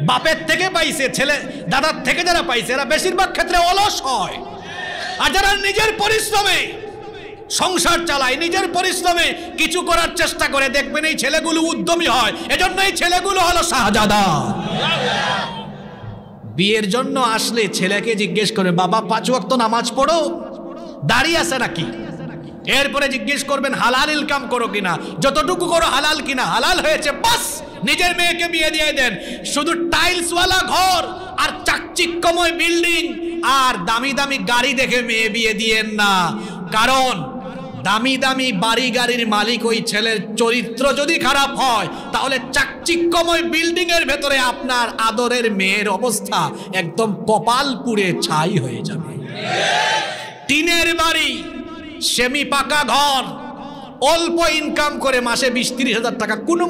বাপের থেকে পাইছে, ছেলে দাদার থেকে যারা পাইছে এরা বেশিরভাগ ক্ষেত্রে অলস হয়। আর যারা নিজের পরিশ্রমে সংসার চালায়, নিজের পরিশ্রমে কিছু করার চেষ্টা করে, দেখবেন এই ছেলেগুলো উদ্যমী হয়। এজন্য এই ছেলেগুলো হলো শাহজাদা। বিয়ের জন্য আসলে ছেলেকে জিজ্ঞেস করে, বাবা 5 ওয়াক্ত নামাজ পড়ো, দাঁড়িয়ে আছে নাকি? এরপরে জিজ্ঞেস করবেন হালাল ইনকাম করো কিনা, যতটুকু করো হালাল কিনা। হালাল হয়েছে বাস নিজের মেয়েকে বিয়ে দিয়ে দেন। শুধু টাইলসওয়ালা ঘর আর চাকচিক্যময় বিল্ডিং আর দামি দামি গাড়ি দেখে মেয়ে বিয়ে দিয়েন না। কারণ দামি দামি বাড়ি গাড়ির মালিক ওই ছেলের চরিত্র যদি খারাপ হয়, তাহলে চাকচিক্যময় বিল্ডিং এর ভেতরে আপনার আদরের মেয়ের অবস্থা একদম কপাল পুড়ে ছাই হয়ে যাবে। টিনের বাড়ি, সেমি পাকা ঘর, অল্প ইনকাম করে মাসে 20-30 হাজার টাকা কোনো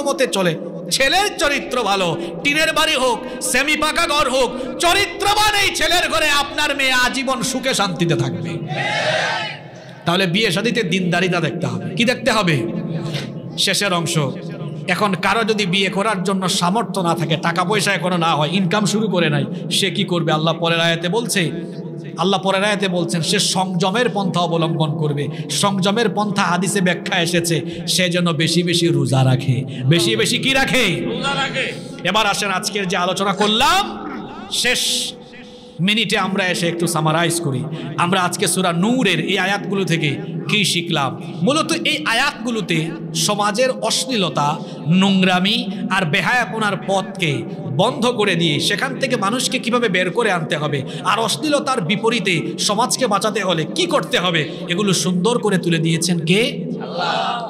মতে চলে। ছেলের চরিত্র ভালো, টিনের বাড়ি হোক, সেমি পাকা ঘর হোক, চরিত্রবান এই ছেলের ঘরে আপনার মেয়ে আজীবন সুখে শান্তিতে থাকবে। তাহলে বিয়ে শাদীতে দিনদারিতা দেখতে হবে। কি দেখতে হবে? শেষের অংশ, এখন কারো যদি বিয়ে করার জন্য সামর্থ্য না থাকে, টাকা পয়সা এখনো না হয়, ইনকাম শুরু করে নাই, সে কি করবে? আল্লাহ পরের আয়াতে বলছেন সে সংযমের পন্থা অবলম্বন করবে। সংযমের পন্থা হাদিসে ব্যাখ্যা এসেছে, সে যেন বেশি বেশি রোজা রাখে। বেশি বেশি কি রাখে? রোজা রাখে। এবার আসেন আজকের যে আলোচনা করলাম, শেষ মিনিটে আমরা এসে একটু সামারাইজ করি। আমরা আজকে সূরা নূরের এই আয়াতগুলো থেকে কি শিখলাম? মূলত এই আয়াতগুলোতে সমাজের অশ্লীলতা, নোংরামি আর বেহায়াপনার পথকে বন্ধ করে দিয়ে সেখান থেকে মানুষকে কিভাবে বের করে আনতে হবে, আর অশ্লীলতার বিপরীতে সমাজকে বাঁচাতে হলে কি করতে হবে, এগুলো সুন্দর করে তুলে দিয়েছেন কে? আল্লাহ।